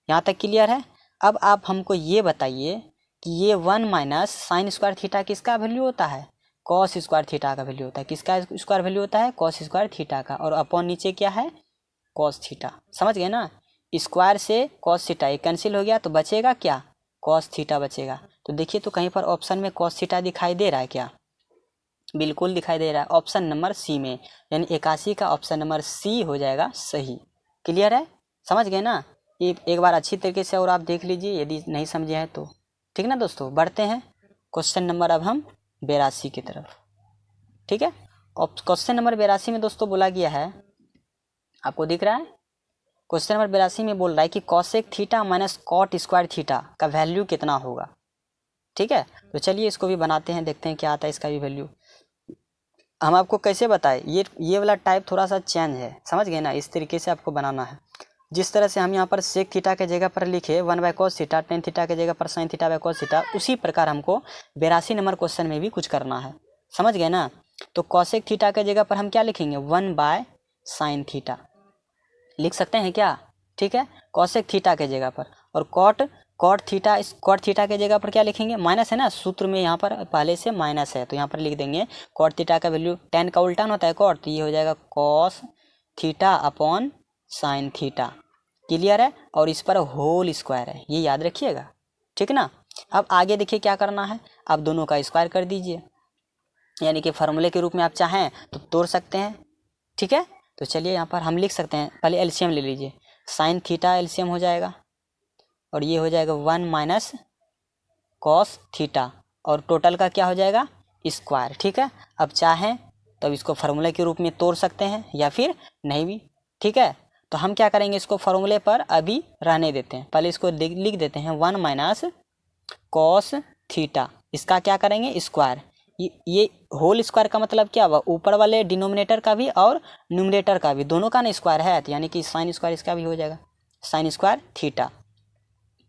यहाँ तक क्लियर है। अब आप हमको ये बताइए कि ये 1 माइनस साइन स्क्वायर थीटा किसका वैल्यू होता है, कॉस स्क्वायर थीटा का वैल्यू होता है, किसका स्क्वायर वैल्यू होता है कॉस स्क्वायर थीटा का, और अपॉन नीचे क्या है कॉस थीटा। समझ गए ना, स्क्वायर से कॉस थीटा ये कैंसिल हो गया तो बचेगा क्या कॉस थीटा बचेगा। तो देखिए तो कहीं पर ऑप्शन में कॉस थीटा दिखाई दे रहा है क्या, बिल्कुल दिखाई दे रहा है, ऑप्शन नंबर सी में, यानी 81 का ऑप्शन नंबर सी हो जाएगा सही। क्लियर है, समझ गए ना, एक बार अच्छी तरीके से और आप देख लीजिए यदि नहीं समझे हैं तो। ठीक ना दोस्तों, बढ़ते हैं क्वेश्चन नंबर अब हम 82 की तरफ। ठीक है, और क्वेश्चन नंबर 82 में दोस्तों बोला गया है, आपको दिख रहा है, क्वेश्चन नंबर 82 में बोल रहा है कि cosec theta minus cot square theta का वैल्यू कितना होगा। ठीक है, तो चलिए इसको भी बनाते हैं, देखते हैं क्या आता है इसका भी वैल्यू। हम आपको कैसे बताएं, ये वाला टाइप थोड़ा सा चेंज है, समझ गए ना, इस तरीके से आपको बनाना है। जिस तरह से हम यहाँ पर सेक थीटा के जगह पर लिखे 1/cos थीटा, टेन थीटा के जगह पर sine theta by cos theta, उसी प्रकार हमको 82 नंबर क्वेश्चन में भी कुछ करना है, समझ गए ना। तो कॉसेक थीटा के जगह पर हम क्या लिखेंगे, 1/sin थीटा लिख सकते हैं क्या। ठीक है, कॉसेक थीटा के जगह पर, और कॉट थीटा, इस कॉट थीटा के जगह पर क्या लिखेंगे, माइनस है ना, सूत्र में यहाँ पर पहले से माइनस है, तो यहाँ पर लिख देंगे कॉट थीटा का वैल्यू, टेन का उल्टा होता है कॉट, तो ये हो जाएगा cos theta upon sine theta. Clear है, और इस पर होल स्क्वायर है, ये याद रखिएगा। ठीक ना, अब आगे देखिए क्या करना है, अब दोनों का स्क्वायर कर दीजिए, यानी कि फार्मूले के रूप में आप चाहें तो तोड़ सकते हैं। ठीक है, तो चलिए यहाँ पर हम लिख सकते हैं, पहले एलसीएम ले लीजिए, साइन थीटा एलसीएम हो जाएगा, और ये हो जाएगा 1 माइनस कॉस थीटा, और टोटल का क्या हो जाएगा, स्क्वायर। ठीक है, अब चाहें तो इसको फार्मूले के रूप में तोड़ सकते हैं या फिर नहीं भी। ठीक है, तो हम क्या करेंगे, इसको फार्मूले पर अभी रहने देते हैं, पहले इसको लिख देते हैं 1 माइनस कॉस थीटा, इसका क्या करेंगे, स्क्वायर। ये होल स्क्वायर का मतलब क्या हुआ, ऊपर वाले डिनोमिनेटर का भी और न्यूमरेटर का भी, दोनों का ना स्क्वायर है, तो यानी कि साइन स्क्वायर इसका भी हो जाएगा, साइन स्क्वायर थीटा।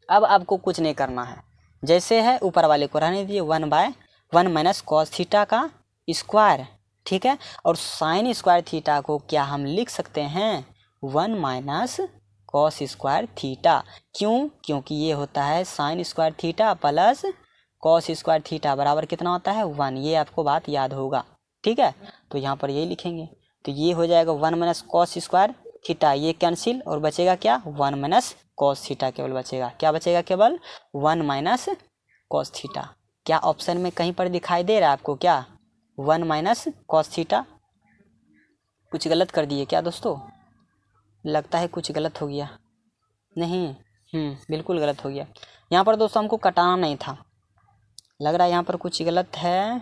अब आपको कुछ नहीं करना है, जैसे है ऊपर वाले को रहने दीजिए, 1/1 माइनस कॉस थीटा का स्क्वायर। ठीक है, और साइन स्क्वायर थीटा को क्या हम लिख सकते हैं, 1 माइनस कॉस स्क्वायर थीटा। क्यों, क्योंकि ये होता है sign square theta plus cos square theta बराबर कितना होता है, 1, ये आपको बात याद होगा। ठीक है, तो यहाँ पर ये लिखेंगे, तो ये हो जाएगा 1 माइनस कॉस स्क्वायर थीटा, ये कैंसिल, और बचेगा क्या, 1 माइनस कॉस थीटा केवल बचेगा, क्या बचेगा, केवल 1 माइनस कॉस थीटा। क्या ऑप्शन में कहीं पर दिखाई दे रहा है आपको क्या, 1 माइनस कॉस थीटा। कुछ गलत कर दिए क्या दोस्तों, लगता है कुछ गलत हो गया, नहीं, बिल्कुल गलत हो गया। यहाँ पर दोस्तों हमको कटाना नहीं था, लग रहा है यहाँ पर कुछ गलत है,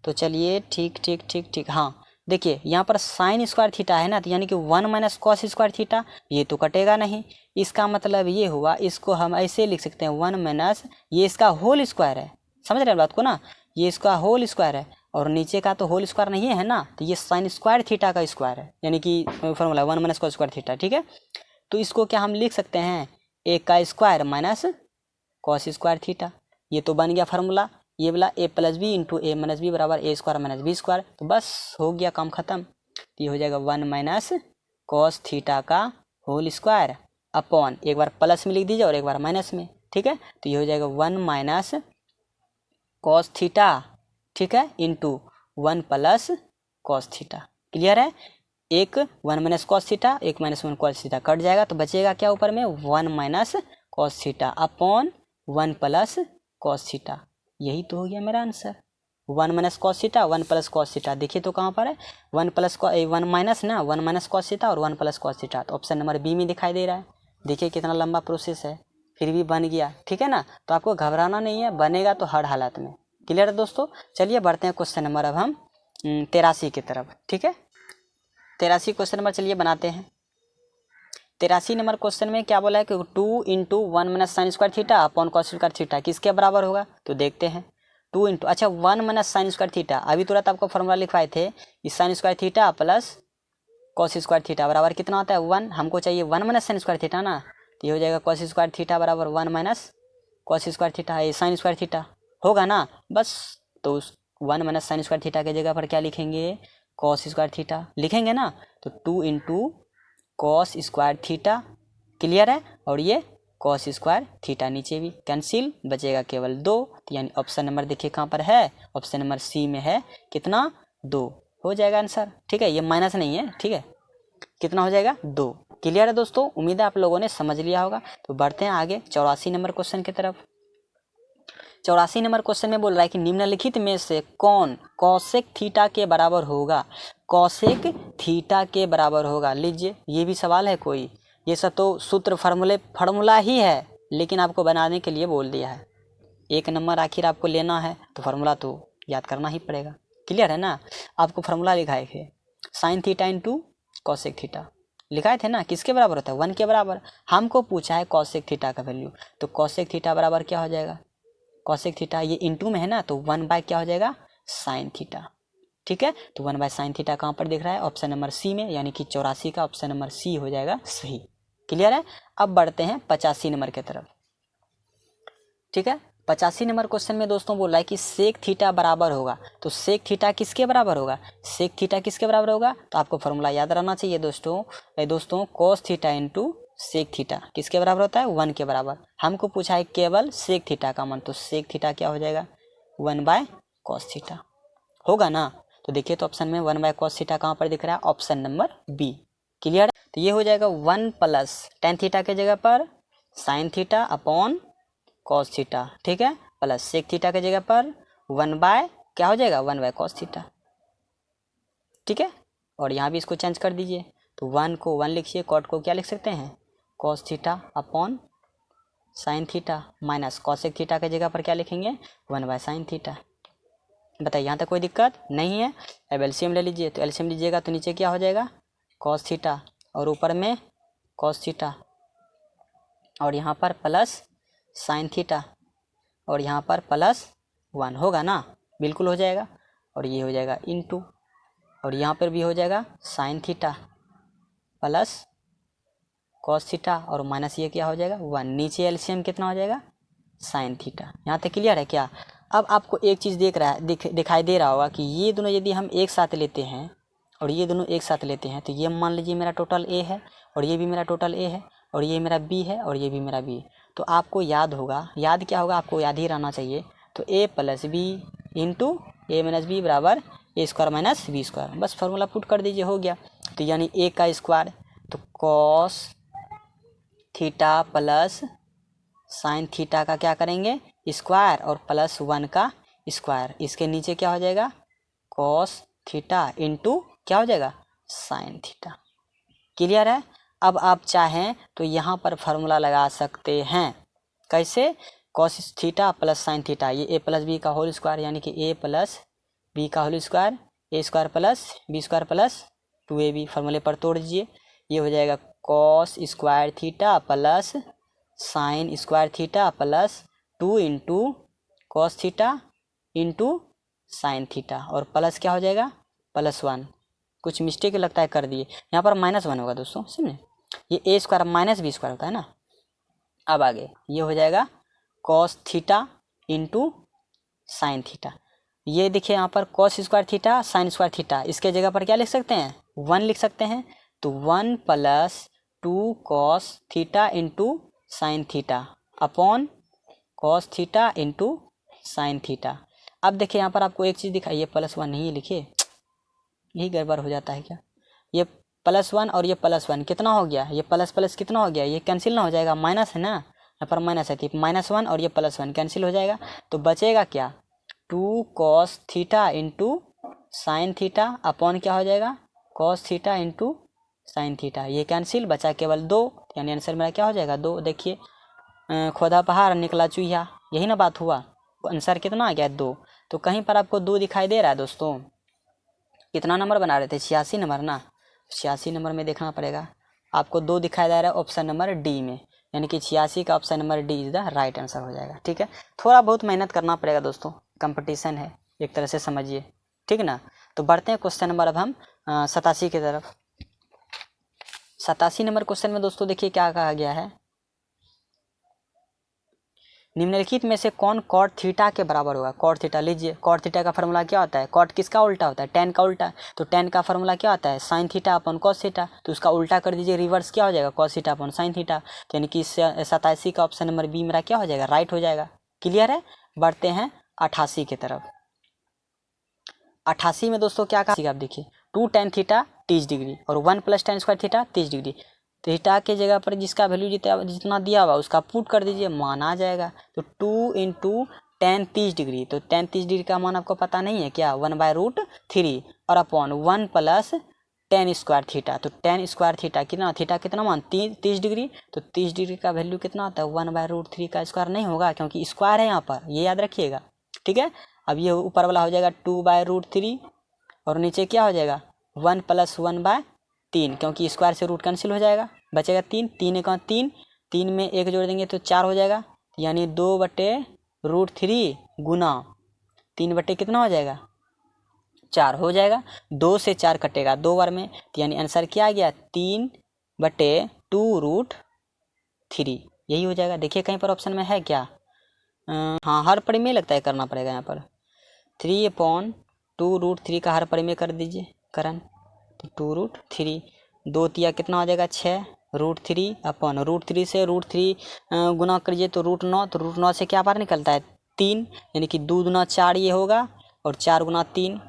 तो चलिए ठीक ठीक ठीक ठीक, हाँ देखिए यहाँ पर साइन स्क्वायर थीटा है ना, तो यानी कि 1 माइनस कॉस स्क्वायर थीटा, ये तो कटेगा नहीं, इसका मतलब ये हुआ, इसको हम ऐसे लिख सकते हैं 1 माइनस, ये इसका होल स्क्वायर है, समझ रहे हैं बात को ना, ये इसका होल स्क्वायर है, और नीचे का तो होल स्क्वायर नहीं है ना, तो ये साइन स्क्वायर थीटा का स्क्वायर है, यानी कि formula 1 minus cos square theta. ठीक है, तो इसको क्या हम लिख सकते हैं, ए का square minus cos square theta, ये तो बन गया फार्मूला, ये वाला ए plus B into A minus B बराबर ए स्क्वायर माइनस बी स्क्वायर, तो बस हो गया काम खत्म। तो ये हो जाएगा 1 माइनस कॉस थीटा का होल स्क्वायर अपॉन, एक बार प्लस में लिख दीजिए और एक बार माइनस में। ठीक है, तो ये हो जाएगा 1 माइनस कॉस थीटा, ठीक है, into 1 plus cos theta. Clear है, एक 1 माइनस कॉस थीटा, एक माइनस 1 कॉस थीटा कट जाएगा, तो बचेगा क्या ऊपर में, 1 minus cos theta upon 1 plus cos theta, यही तो हो गया मेरा answer. 1 minus cos theta, 1 plus cos theta, देखिए तो कहाँ पर है, 1 माइनस ना, 1 माइनस कॉस थीटा और 1 प्लस कॉस थीटा, तो ऑप्शन नंबर बी में दिखाई दे रहा है। देखिए कितना लंबा प्रोसेस है, फिर भी बन गया। ठीक है ना, तो आपको घबराना नहीं है, बनेगा तो हर हालत में। क्लियर है दोस्तों, चलिए बढ़ते हैं क्वेश्चन नंबर अब हम 83 की तरफ। ठीक है, 83 क्वेश्चन नंबर चलिए बनाते हैं। 83 नंबर क्वेश्चन में क्या बोला है कि 2 into 1 minus sine square theta upon cos square theta किसके बराबर होगा, तो देखते हैं। 2 इंटू, अच्छा 1 माइनस साइन स्क्वायर थीटा, अभी तुरंत आपको फॉर्मूला लिखवाए थे कि sign square theta plus cos square theta बराबर कितना होता है, 1, हमको चाहिए 1 माइनस साइन स्क्वायर थीटा ना, तो ये हो जाएगा कॉस स्क्वायर थीटा बराबर 1 माइनस कॉस स्क्वायर थीटा, ये साइन स्क्वायर थीटा होगा ना, बस तो उस 1 माइनस साइन स्क्वायर थीटा के जगह पर क्या लिखेंगे, कॉस स्क्वायर थीटा लिखेंगे ना, तो 2 into cos square theta. Clear है, और ये कॉस स्क्वायर थीटा नीचे भी कैंसिल, बचेगा केवल 2, तो यानी ऑप्शन नंबर देखिए कहाँ पर है, ऑप्शन नंबर सी में है, कितना, 2 हो जाएगा आंसर। ठीक है, ये माइनस नहीं है, ठीक है, कितना हो जाएगा, 2। क्लियर है दोस्तों, उम्मीद है आप लोगों ने समझ लिया होगा। तो बढ़ते हैं आगे 84 नंबर क्वेश्चन की तरफ। 84 नंबर क्वेश्चन में बोल रहा है कि निम्नलिखित में से कौन कॉसेक थीटा के बराबर होगा, कॉसेक थीटा के बराबर होगा। लीजिए, ये भी सवाल है कोई, ये सब तो सूत्र फार्मूला ही है, लेकिन आपको बनाने के लिए बोल दिया है। एक नंबर आखिर आपको लेना है तो फार्मूला तो याद करना ही पड़ेगा। क्लियर है ना। आपको फार्मूला लिखाए थे sine theta into cosec theta, लिखाए थे ना, किसके बराबर होता है 1 के बराबर। हमको पूछा है कॉसेक थीटा का वैल्यू, तो कॉसेक थीटा बराबर क्या हो जाएगा, कॉसेक थीटा ये इंटू में है ना, तो 1 बाय क्या हो जाएगा साइन थीटा। ठीक है, तो 1 बाय साइन थीटा कहाँ पर दिख रहा है, ऑप्शन नंबर सी में, यानी कि 84 का ऑप्शन नंबर सी हो जाएगा सही। क्लियर है। अब बढ़ते हैं 85 नंबर की तरफ। ठीक है, 85 नंबर क्वेश्चन में दोस्तों बोल रहा है कि सेक थीटा बराबर होगा, तो सेक थीटा किसके बराबर होगा, सेक थीटा किसके बराबर होगा, तो आपको फॉर्मूला याद रहना चाहिए दोस्तों cos theta into sec theta किसके बराबर होता है 1 के बराबर। हमको पूछा है केवल सेक थीटा का मान, तो सेक थीटा क्या हो जाएगा 1 बाय कॉस थीटा होगा ना। तो देखिए तो ऑप्शन में 1 बाय कॉस थीटा कहाँ पर दिख रहा है, ऑप्शन नंबर बी। क्लियर। तो ये हो जाएगा 1 प्लस टेन थीटा के जगह पर sine theta upon cos theta, ठीक है, प्लस सेक थीटा के जगह पर 1 बाय क्या हो जाएगा 1 बाय कॉस थीटा। ठीक है, और यहाँ भी इसको चेंज कर दीजिए, तो 1 को 1 लिखिए, कॉट को क्या लिख सकते हैं cos theta upon sine theta, minus cosec theta के जगह पर क्या लिखेंगे 1 बाय साइन थीटा। बताइए यहाँ तक कोई दिक्कत नहीं है। अब एलसीएम ले लीजिए, तो एलसीएम लीजिएगा तो नीचे क्या हो जाएगा कॉस थीटा और ऊपर में कॉस थीटा और यहाँ पर प्लस साइन थीटा और यहाँ पर प्लस 1 होगा ना, बिल्कुल हो जाएगा। और ये हो जाएगा इनटू, और यहाँ पर भी हो जाएगा sine theta plus cos theta और माइनस ये क्या हो जाएगा 1, नीचे एलसीएम कितना हो जाएगा साइन थीटा। यहाँ तक क्लियर है क्या। अब आपको एक चीज़ दिखाई दे रहा होगा कि ये दोनों यदि हम एक साथ लेते हैं और ये दोनों एक साथ लेते हैं, तो ये मान लीजिए मेरा टोटल ए है और ये भी मेरा टोटल ए है और ये मेरा बी है और ये भी मेरा बी है। तो आपको याद होगा, याद क्या होगा आपको याद ही रहना चाहिए, तो ए plus B into A minus B बराबर ए स्क्वायर माइनस बी स्क्वायर, बस फार्मूला पुट कर दीजिए हो गया। तो यानी ए का स्क्वायर तो cos theta plus sin theta का क्या करेंगे स्क्वायर और प्लस 1 का स्क्वायर, इसके नीचे क्या हो जाएगा कॉस थीटा इंटू क्या हो जाएगा साइन थीटा। क्लियर है। अब आप चाहें तो यहाँ पर फार्मूला लगा सकते हैं, कैसे cos theta plus sin theta, ये ए प्लस बी का होल स्क्वायर यानी कि ए प्लस बी का whole square A square plus B square plus 2ab, फार्मूले पर तोड़ दीजिए, ये हो जाएगा cos square theta plus sin square theta plus 2 into cos theta into sin theta और प्लस क्या हो जाएगा प्लस 1, कुछ मिस्टेक लगता है कर दिए, यहाँ पर -1 होगा दोस्तों, समझे, ये ए स्क्वायर माइनस बी स्क्वायर होता है ना। अब आगे ये हो जाएगा cos theta into sin theta, ये देखिए यहाँ पर cos square theta sine square theta, इसके जगह पर क्या लिख सकते हैं 1 लिख सकते हैं, तो 1 plus 2 cos theta into sin theta upon cos theta into sin theta. अब देखिए यहाँ पर आपको एक चीज़ दिखाई, ये +1 नहीं लिखिए, यही गड़बड़ हो जाता है क्या, ये +1 और ये +1 कितना हो गया, ये प्लस प्लस कितना हो गया, ये कैंसिल ना हो जाएगा, माइनस है ना, यहाँ पर माइनस है, तो -1 और ये +1 कैंसिल हो जाएगा, तो बचेगा क्या 2 cos theta into sin theta upon क्या हो जाएगा cos theta into sin theta, ये कैंसिल, बचा केवल 2, यानी आंसर मेरा क्या हो जाएगा 2। देखिए खोदा पहाड़ निकला चूहिया, यही ना बात हुआ, आंसर कितना आ गया 2। तो कहीं पर आपको 2 दिखाई दे रहा है दोस्तों, कितना नंबर बना रहे थे 86 नंबर ना, 86 नंबर में देखना पड़ेगा, आपको 2 दिखाई दे रहा है ऑप्शन नंबर डी में, यानी कि 86 का option number D is the right answer हो जाएगा। ठीक है, थोड़ा बहुत मेहनत करना पड़ेगा दोस्तों, कंपटीशन है एक तरह से समझिए, ठीक ना। तो बढ़ते हैं क्वेश्चन नंबर अब हम 87 की तरफ। 87 नंबर क्वेश्चन में दोस्तों देखिए क्या कहा गया है, निम्नलिखित में से कौन कॉट थीटा के बराबर होगा। कॉट थीटा लीजिए, कॉट थीटा का फार्मूला क्या होता है, कॉट किसका उल्टा होता है tan का उल्टा, तो tan का फार्मूला क्या होता है sine theta upon cos theta, तो उसका उल्टा कर दीजिए, रिवर्स क्या हो जाएगा cos theta upon sine theta, तो यानी कि 87 का ऑप्शन नंबर बी मेरा क्या हो जाएगा राइट हो जाएगा। क्लियर है। बढ़ते हैं 88 की तरफ। 88 में दोस्तों क्या कहा आप देखिए 2 tan थीटा 30 डिग्री और 1 + tan square theta 30 degree, theta के जगह पर जिसका वैल्यू जितना दिया हुआ उसका पुट कर दीजिए, मान आ जाएगा, तो 2 इंटू tan 30 डिग्री, तो tan 30 डिग्री का मान आपको पता नहीं है क्या 1/√3 और अपॉन 1 + टेन स्क्वायर थीटा। तो टेन स्क्वायर थीटा कितना, थीटा कितना मान 30 डिग्री, तो 30 डिग्री का वैल्यू कितना होता है 1/√3 का स्क्वायर नहीं होगा, क्योंकि स्क्वायर है यहाँ पर, ये याद रखिएगा। ठीक है, अब ये ऊपर वाला हो जाएगा 2/√3 और नीचे क्या हो जाएगा 1 + 1/3, क्योंकि स्क्वायर से रूट कैंसिल हो जाएगा, बचेगा 3, 3 × 3, 3 में 1 जोड़ देंगे तो 4 हो जाएगा, यानी 2/√3 गुना 3 कितना हो जाएगा 4 हो जाएगा। 2 से 4 कटेगा 2 बार में, तो यानी आंसर क्या आ गया 3/2√3, यही हो जाएगा। देखिए कहीं पर ऑप्शन में है क्या, हाँ हर परिमेय लगता है करना पड़ेगा यहाँ पर। 3/2√3 का हर परिमेय कर दीजिए करण, तो 2√3, 2 तिया कितना हो जाएगा 6, √3 अपन √3 से √3 गुना करिए तो √9, तो √9 से क्या बार निकलता है 3, यानी कि 2 दूना 4 ये होगा, और 4 गुना 3,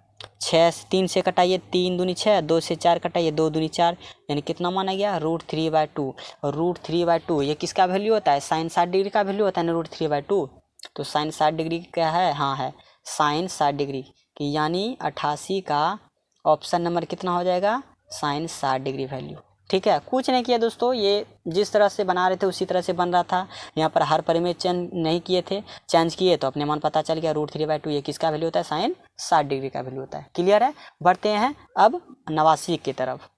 6 3 से कटाइए 3 दूनी 6, 2 से 4 कटाइए 2 दूनी 4, यानी कितना माना गया √3/2। और √3/2 ये किसका वैल्यू होता है, साइन 60 डिग्री का वैल्यू होता है ना √3/2, तो साइन 60 डिग्री क्या है, हाँ है साइन 60 डिग्री की, यानी 88 का ऑप्शन नंबर कितना हो जाएगा साइन 60 डिग्री वैल्यू। ठीक है, कुछ नहीं किया दोस्तों, ये जिस तरह से बना रहे थे उसी तरह से बन रहा था, यहाँ पर हर परिमेय चेंज नहीं किए थे, चेंज किए तो अपने मन पता चल गया √3/2 ये किसका वैल्यू होता है साइन 60 डिग्री का वैल्यू होता है। क्लियर है, बढ़ते हैं अब 89 की तरफ।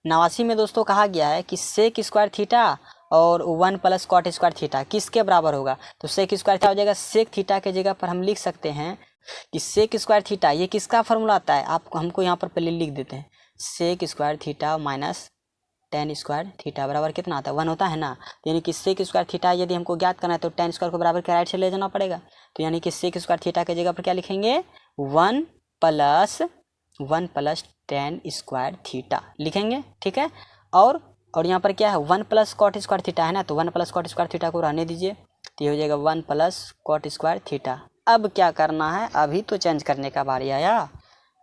89 में दोस्तों कहा गया है कि सेक स्क्वायर थीटा और 1 + कॉट स्क्वायर थीटा किसके बराबर होगा, तो सेक स्क्वायर थीटा हो जाएगा, सेक थीटा के जगह पर हम लिख सकते हैं कि सेक स्क्वायर थीटा ये किसका फॉर्मूला आता है, आप हमको यहाँ पर पहले लिख देते हैं, sec square theta minus tan square theta बराबर कितना आता है 1 होता है ना, तो यानी कि सेक स्क्वायर थीटा यदि हमको ज्ञात करना है तो टेन स्क्वायर को बराबर के राइट से ले जाना पड़ेगा, तो यानी कि सेक स्क्वायर थीटा के जगह पर क्या लिखेंगे 1 + टेन स्क्वायर थीटा लिखेंगे। ठीक है, और यहाँ पर क्या है 1 + कॉट स्क्वायर थीटा है ना, तो 1 + कॉट स्क्वायर थीटा को रहने दीजिए, तो ये हो जाएगा 1 + कॉट स्क्वायर थीटा। अब क्या करना है, अभी तो चेंज करने का बारी आया,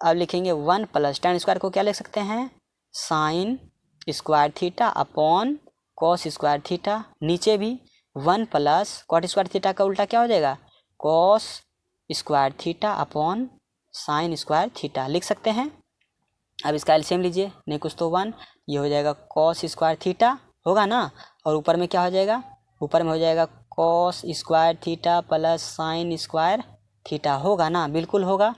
अब लिखेंगे 1 + टेन स्क्वायर को क्या लिख सकते हैं sign square theta upon cos square theta, नीचे भी 1 + कॉट स्क्वायर थीटा का उल्टा क्या हो जाएगा cos square theta upon sine square theta लिख सकते हैं। अब इसका एलसीएम लीजिए, नहीं कुछ तो 1, ये हो जाएगा कॉस स्क्वायर थीटा होगा ना, और ऊपर में क्या हो जाएगा, ऊपर में हो जाएगा cos square theta plus sin square theta होगा ना, बिल्कुल होगा।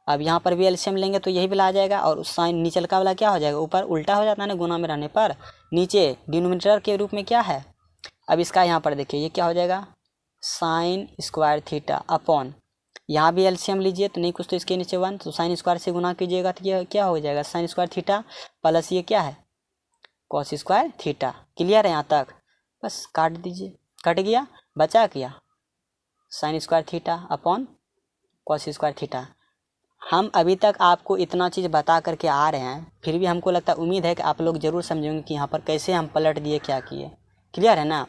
अब यहाँ पर भी एलसीएम लेंगे तो यही वाला आ जाएगा, और साइन नीचे का वाला क्या हो जाएगा, ऊपर उल्टा हो जाता है ना गुना में रहने पर, नीचे डिनोमिनेटर के रूप में क्या है। अब इसका यहाँ पर देखिए ये क्या हो जाएगा साइन स्क्वायर थीटा अपॉन, यहाँ भी एलसीएम लीजिए तो नहीं कुछ तो इसके नीचे 1, तो साइन स्क्वायर से गुना कीजिएगा तो ये क्या हो जाएगा साइन स्क्वायर थीटा प्लस ये क्या है कॉस स्क्वायर थीटा। क्लियर है यहाँ तक, बस काट दीजिए, कट गया, बचा क्या sign square theta upon cos square theta. हम अभी तक आपको इतना चीज़ बता करके आ रहे हैं, फिर भी हमको लगता है उम्मीद है कि आप लोग ज़रूर समझेंगे कि यहाँ पर कैसे हम पलट दिए क्या किए। क्लियर है ना,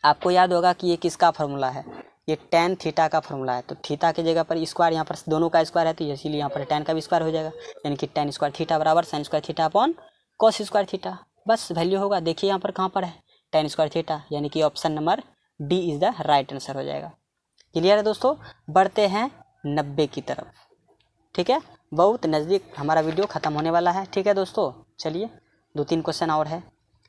आपको याद होगा कि ये किसका फार्मूला है, ये टेन थीटा का फार्मूला है, तो थीटा की जगह पर स्क्वायर यहाँ पर दोनों का स्क्वायर है, तो इसीलिए यहाँ पर टेन का भी स्क्वायर हो जाएगा, यानी कि टेन स्क्वायर थीटा बराबर sign square theta upon cos square theta, बस वैल्यू होगा। देखिए यहाँ पर कहाँ पर है टेन स्क्वायर थीटा, यानी कि option number D is the right answer हो जाएगा। क्लियर है दोस्तों, बढ़ते हैं 90 की तरफ। ठीक है, बहुत नज़दीक हमारा वीडियो ख़त्म होने वाला है। ठीक है दोस्तों, चलिए 2-3 क्वेश्चन और है।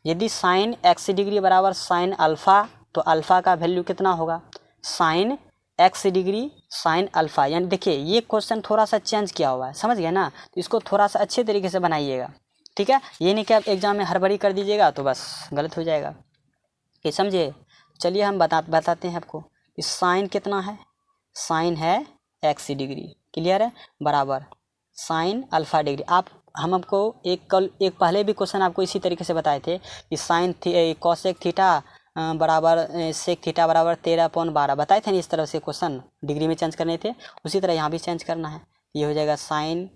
यदि साइन x डिग्री बराबर साइन अल्फ़ा, तो अल्फ़ा का वैल्यू कितना होगा, sine x degree sine alpha, यानी देखिए ये क्वेश्चन थोड़ा सा चेंज किया हुआ है, समझ गए ना, तो इसको थोड़ा सा अच्छे तरीके से बनाइएगा। ठीक है, ये नहीं कि आप एग्ज़ाम में हड़बड़ी कर दीजिएगा तो बस गलत हो जाएगा, ये समझे। चलिए हम बताते हैं आपको कि साइन कितना है, साइन है x डिग्री, क्लियर है, बराबर साइन अल्फ़ा डिग्री। हम आपको एक पहले भी क्वेश्चन आपको इसी तरीके से बताए थे कि साइन कॉसेक थीटा बराबर सेक थीटा बराबर 13/12 बताए थे ना, इस तरह से क्वेश्चन डिग्री में चेंज करने थे, उसी तरह यहाँ भी चेंज करना है। ये हो जाएगा साइन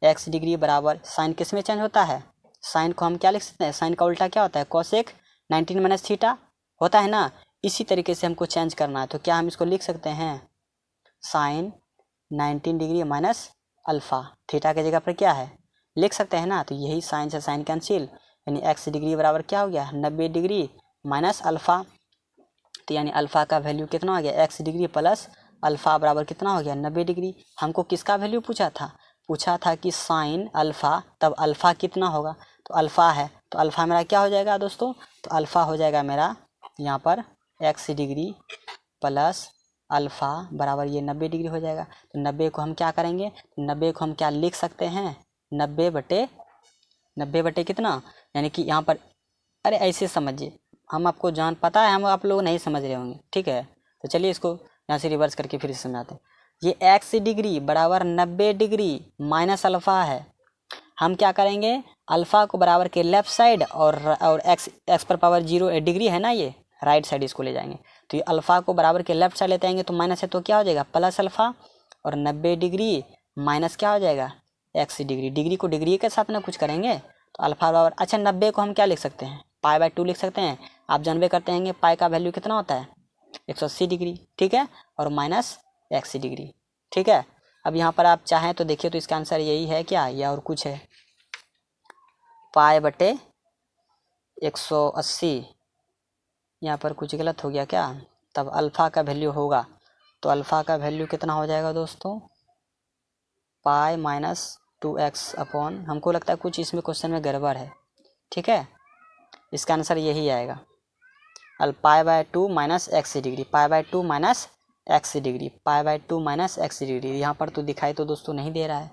x डिग्री बराबर, साइन किस में चेंज होता है, साइन को हम क्या लिख सकते हैं, साइन का उल्टा क्या होता है कॉसेक 19 - थीटा होता है ना, इसी तरीके से हमको चेंज करना है। तो क्या हम इसको लिख सकते हैं sine 19 degree minus alpha, theta के जगह पर क्या है लिख सकते हैं ना, तो यही साइन से साइन कैंसिल, यानी x डिग्री बराबर क्या हो गया 90 डिग्री माइनस अल्फ़ा, तो यानी अल्फ़ा का वैल्यू कितना हो गया x डिग्री प्लस अल्फ़ा बराबर कितना हो गया 90 डिग्री। हमको किसका वैल्यू पूछा था, पूछा था कि साइन अल्फ़ा, तब अल्फ़ा कितना होगा, तो अल्फ़ा है, तो अल्फ़ा मेरा क्या हो जाएगा दोस्तों, तो अल्फ़ा हो जाएगा मेरा यहाँ पर x डिग्री प्लस अल्फ़ा बराबर ये 90 डिग्री हो जाएगा। तो 90 को हम क्या करेंगे, 90 को हम क्या लिख सकते हैं, 90 बटे कितना, यानी कि यहाँ पर, अरे ऐसे समझिए, हम आपको जान पता है, हम आप लोग नहीं समझ रहे होंगे, ठीक है। तो चलिए इसको यहाँ से रिवर्स करके फिर से समझाते हैं। ये x डिग्री बराबर 90 डिग्री माइनस अल्फ़ा है। हम क्या करेंगे, अल्फ़ा को बराबर के लेफ्ट साइड और x पर पावर 0 डिग्री है ना, ये राइट साइड इसको ले जाएंगे। तो ये अल्फ़ा को बराबर के लेफ्ट साइड लेते आएंगे तो माइनस है, तो क्या हो जाएगा प्लस अल्फ़ा, और 90 डिग्री माइनस क्या हो जाएगा x डिग्री, डिग्री को डिग्री के साथ ना कुछ करेंगे, तो अल्फ़ा बराबर, अच्छा 90 को हम क्या लिख सकते हैं, पाई/2 लिख सकते हैं। आप जानबे करते हैं पाई का वैल्यू कितना होता है 180 डिग्री, ठीक है, और माइनस x डिग्री, ठीक है। अब यहाँ पर आप चाहें तो देखिए, तो इसका आंसर यही है क्या, या और कुछ है, पाई/180, यहाँ पर कुछ गलत हो गया क्या, तब अल्फ़ा का वैल्यू होगा, तो अल्फ़ा का वैल्यू कितना हो जाएगा दोस्तों, पाई माइनस 2x अपॉन, हमको लगता है कुछ इसमें क्वेश्चन में गड़बड़ है, ठीक है, इसका आंसर यही आएगा, pi by two minus x degree, pi by two minus x degree, pi by two minus x degree. यहाँ पर तो दिखाई तो दोस्तों नहीं दे रहा है,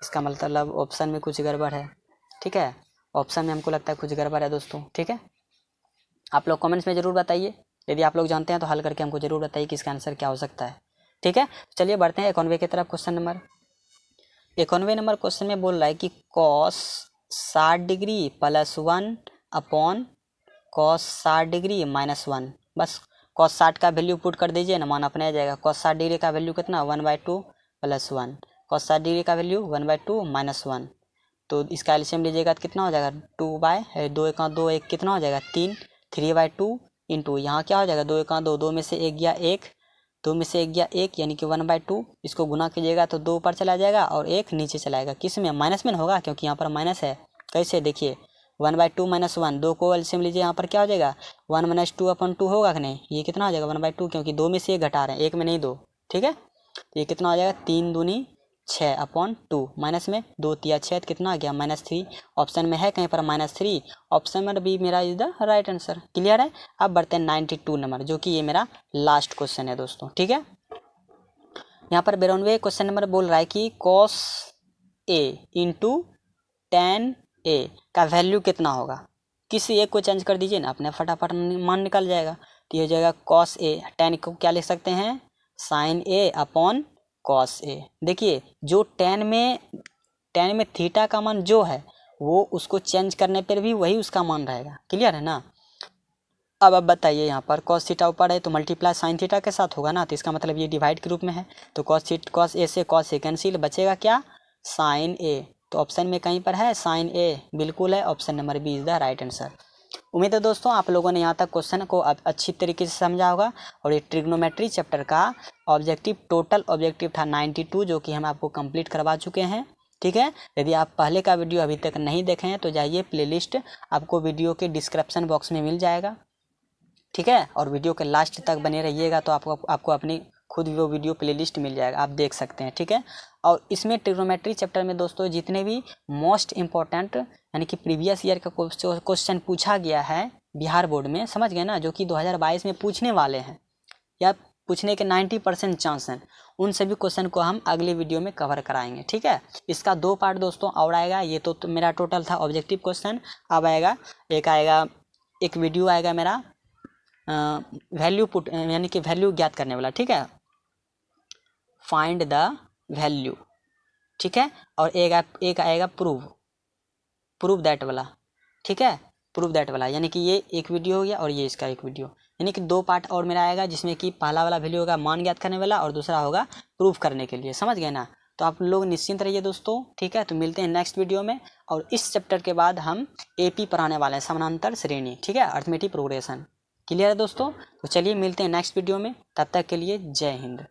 इसका मतलब ऑप्शन में कुछ गड़बड़ है, ठीक है, ऑप्शन में हमको लगता है कुछ गड़बड़ है दोस्तों, ठीक है। आप लोग कमेंट्स में ज़रूर बताइए, यदि आप लोग जानते हैं तो हल करके हमको ज़रूर बताइए कि इसका आंसर क्या हो सकता है, ठीक है। चलिए बढ़ते हैं 91 की तरफ। क्वेश्चन नंबर 91 नंबर क्वेश्चन में बोल रहा है कि cos 60 degree plus 1 upon cos 60 degree minus 1, बस cos 60 का वैल्यू पुट कर दीजिए ना, मान अपने आ जाएगा। cos 60 डिग्री का वैल्यू कितना 1/2 प्लस 1, cos 60 डिग्री का वैल्यू 1/2 माइनस 1, तो इसका एलसीएम लीजिएगा तो कितना हो जाएगा 2/2 1 कितना हो जाएगा 3, 3/2 इंटू यहाँ क्या हो जाएगा 2 1 2, 2 में से 1 गया 1, 2 में से 1 गया 1 यानी कि 1/2, इसको गुना कीजिएगा तो 2 ऊपर चला जाएगा और 1 नीचे चला जाएगा, किस में माइनस में होगा, क्योंकि यहाँ पर माइनस है। कैसे देखिए 1/2 माइनस 1, 2 को एलसीएम लीजिए, यहाँ पर क्या हो जाएगा 1 - 2/2 होगा कि नहीं, ये कितना हो जाएगा 1/2, क्योंकि 2 में से 1 घटा रहे हैं, 1 में नहीं 2, ठीक है। तो ये कितना हो जाएगा 3 दूनी 6/2, माइनस में 2 तिया 6 कितना आ गया -3, ऑप्शन में है कहीं पर -3, ऑप्शन में बी मेरा is the right answer, clear है। अब बढ़ते हैं 92 नंबर, जो कि ये मेरा लास्ट क्वेश्चन है दोस्तों, ठीक है। यहाँ पर 92 क्वेश्चन नंबर बोल रहा है कि cos a into tan a का वैल्यू कितना होगा, किसी एक को चेंज कर दीजिए ना, अपने फटाफट मान निकल जाएगा। तो ये हो जाएगा cos a, tan को क्या लिख सकते हैं sin a upon cos a। देखिए जो tan में थीटा का मान जो है वो उसको चेंज करने पर भी वही उसका मान रहेगा, क्लियर है ना। अब बताइए यहाँ पर cos थीटा ऊपर है तो मल्टीप्लाई sin थीटा के साथ होगा ना, तो इसका मतलब ये डिवाइड के रूप में है, तो cos a से cos a कैंसिल, बचेगा क्या sin a, तो ऑप्शन में कहीं पर है sin a, बिल्कुल है, option number B is the right answer. उम्मीद है दोस्तों आप लोगों ने यहाँ तक क्वेश्चन को अच्छी तरीके से समझा होगा, और ये ट्रिग्नोमेट्री चैप्टर का ऑब्जेक्टिव टोटल ऑब्जेक्टिव था 92, जो कि हम आपको कंप्लीट करवा चुके हैं, ठीक है। यदि आप पहले का वीडियो अभी तक नहीं देखे हैं तो जाइए, प्लेलिस्ट आपको वीडियो के डिस्क्रिप्शन बॉक्स में मिल जाएगा, ठीक है, और वीडियो के लास्ट तक बने रहिएगा तो आपको अपनी खुद वो वीडियो प्लेलिस्ट मिल जाएगा, आप देख सकते हैं, ठीक है। और इसमें ट्रिग्नोमेट्री चैप्टर में दोस्तों जितने भी मोस्ट इम्पोर्टेंट यानी कि प्रीवियस ईयर का क्वेश्चन पूछा गया है बिहार बोर्ड में, समझ गए ना, जो कि 2022 में पूछने वाले हैं या पूछने के 90% चांस हैं, उन सभी क्वेश्चन को हम अगले वीडियो में कवर कराएंगे, ठीक है। इसका 2 पार्ट दोस्तों और आएगा, ये तो मेरा टोटल था ऑब्जेक्टिव क्वेश्चन, अब आएगा एक वीडियो आएगा मेरा वैल्यू पुट यानी कि वैल्यू ज्ञात करने वाला, ठीक है, फाइंड द वैल्यू, ठीक है, और एक आएगा प्रूव दैट वाला, ठीक है, प्रूव दैट वाला, यानी कि ये एक वीडियो हो गया और ये इसका एक वीडियो, यानी कि 2 पार्ट और मेरा आएगा, जिसमें कि पहला वाला वैल्यू होगा मान ज्ञात करने वाला और दूसरा होगा प्रूफ करने के लिए, समझ गए ना। तो आप लोग निश्चिंत रहिए दोस्तों, ठीक है। तो मिलते हैं नेक्स्ट वीडियो में, और इस चैप्टर के बाद हम AP पढ़ाने वाले हैं, समानांतर श्रेणी, ठीक है, अर्थमेटिक प्रोग्रेशन, क्लियर है दोस्तों। तो चलिए मिलते हैं नेक्स्ट वीडियो में, तब तक के लिए जय हिंद।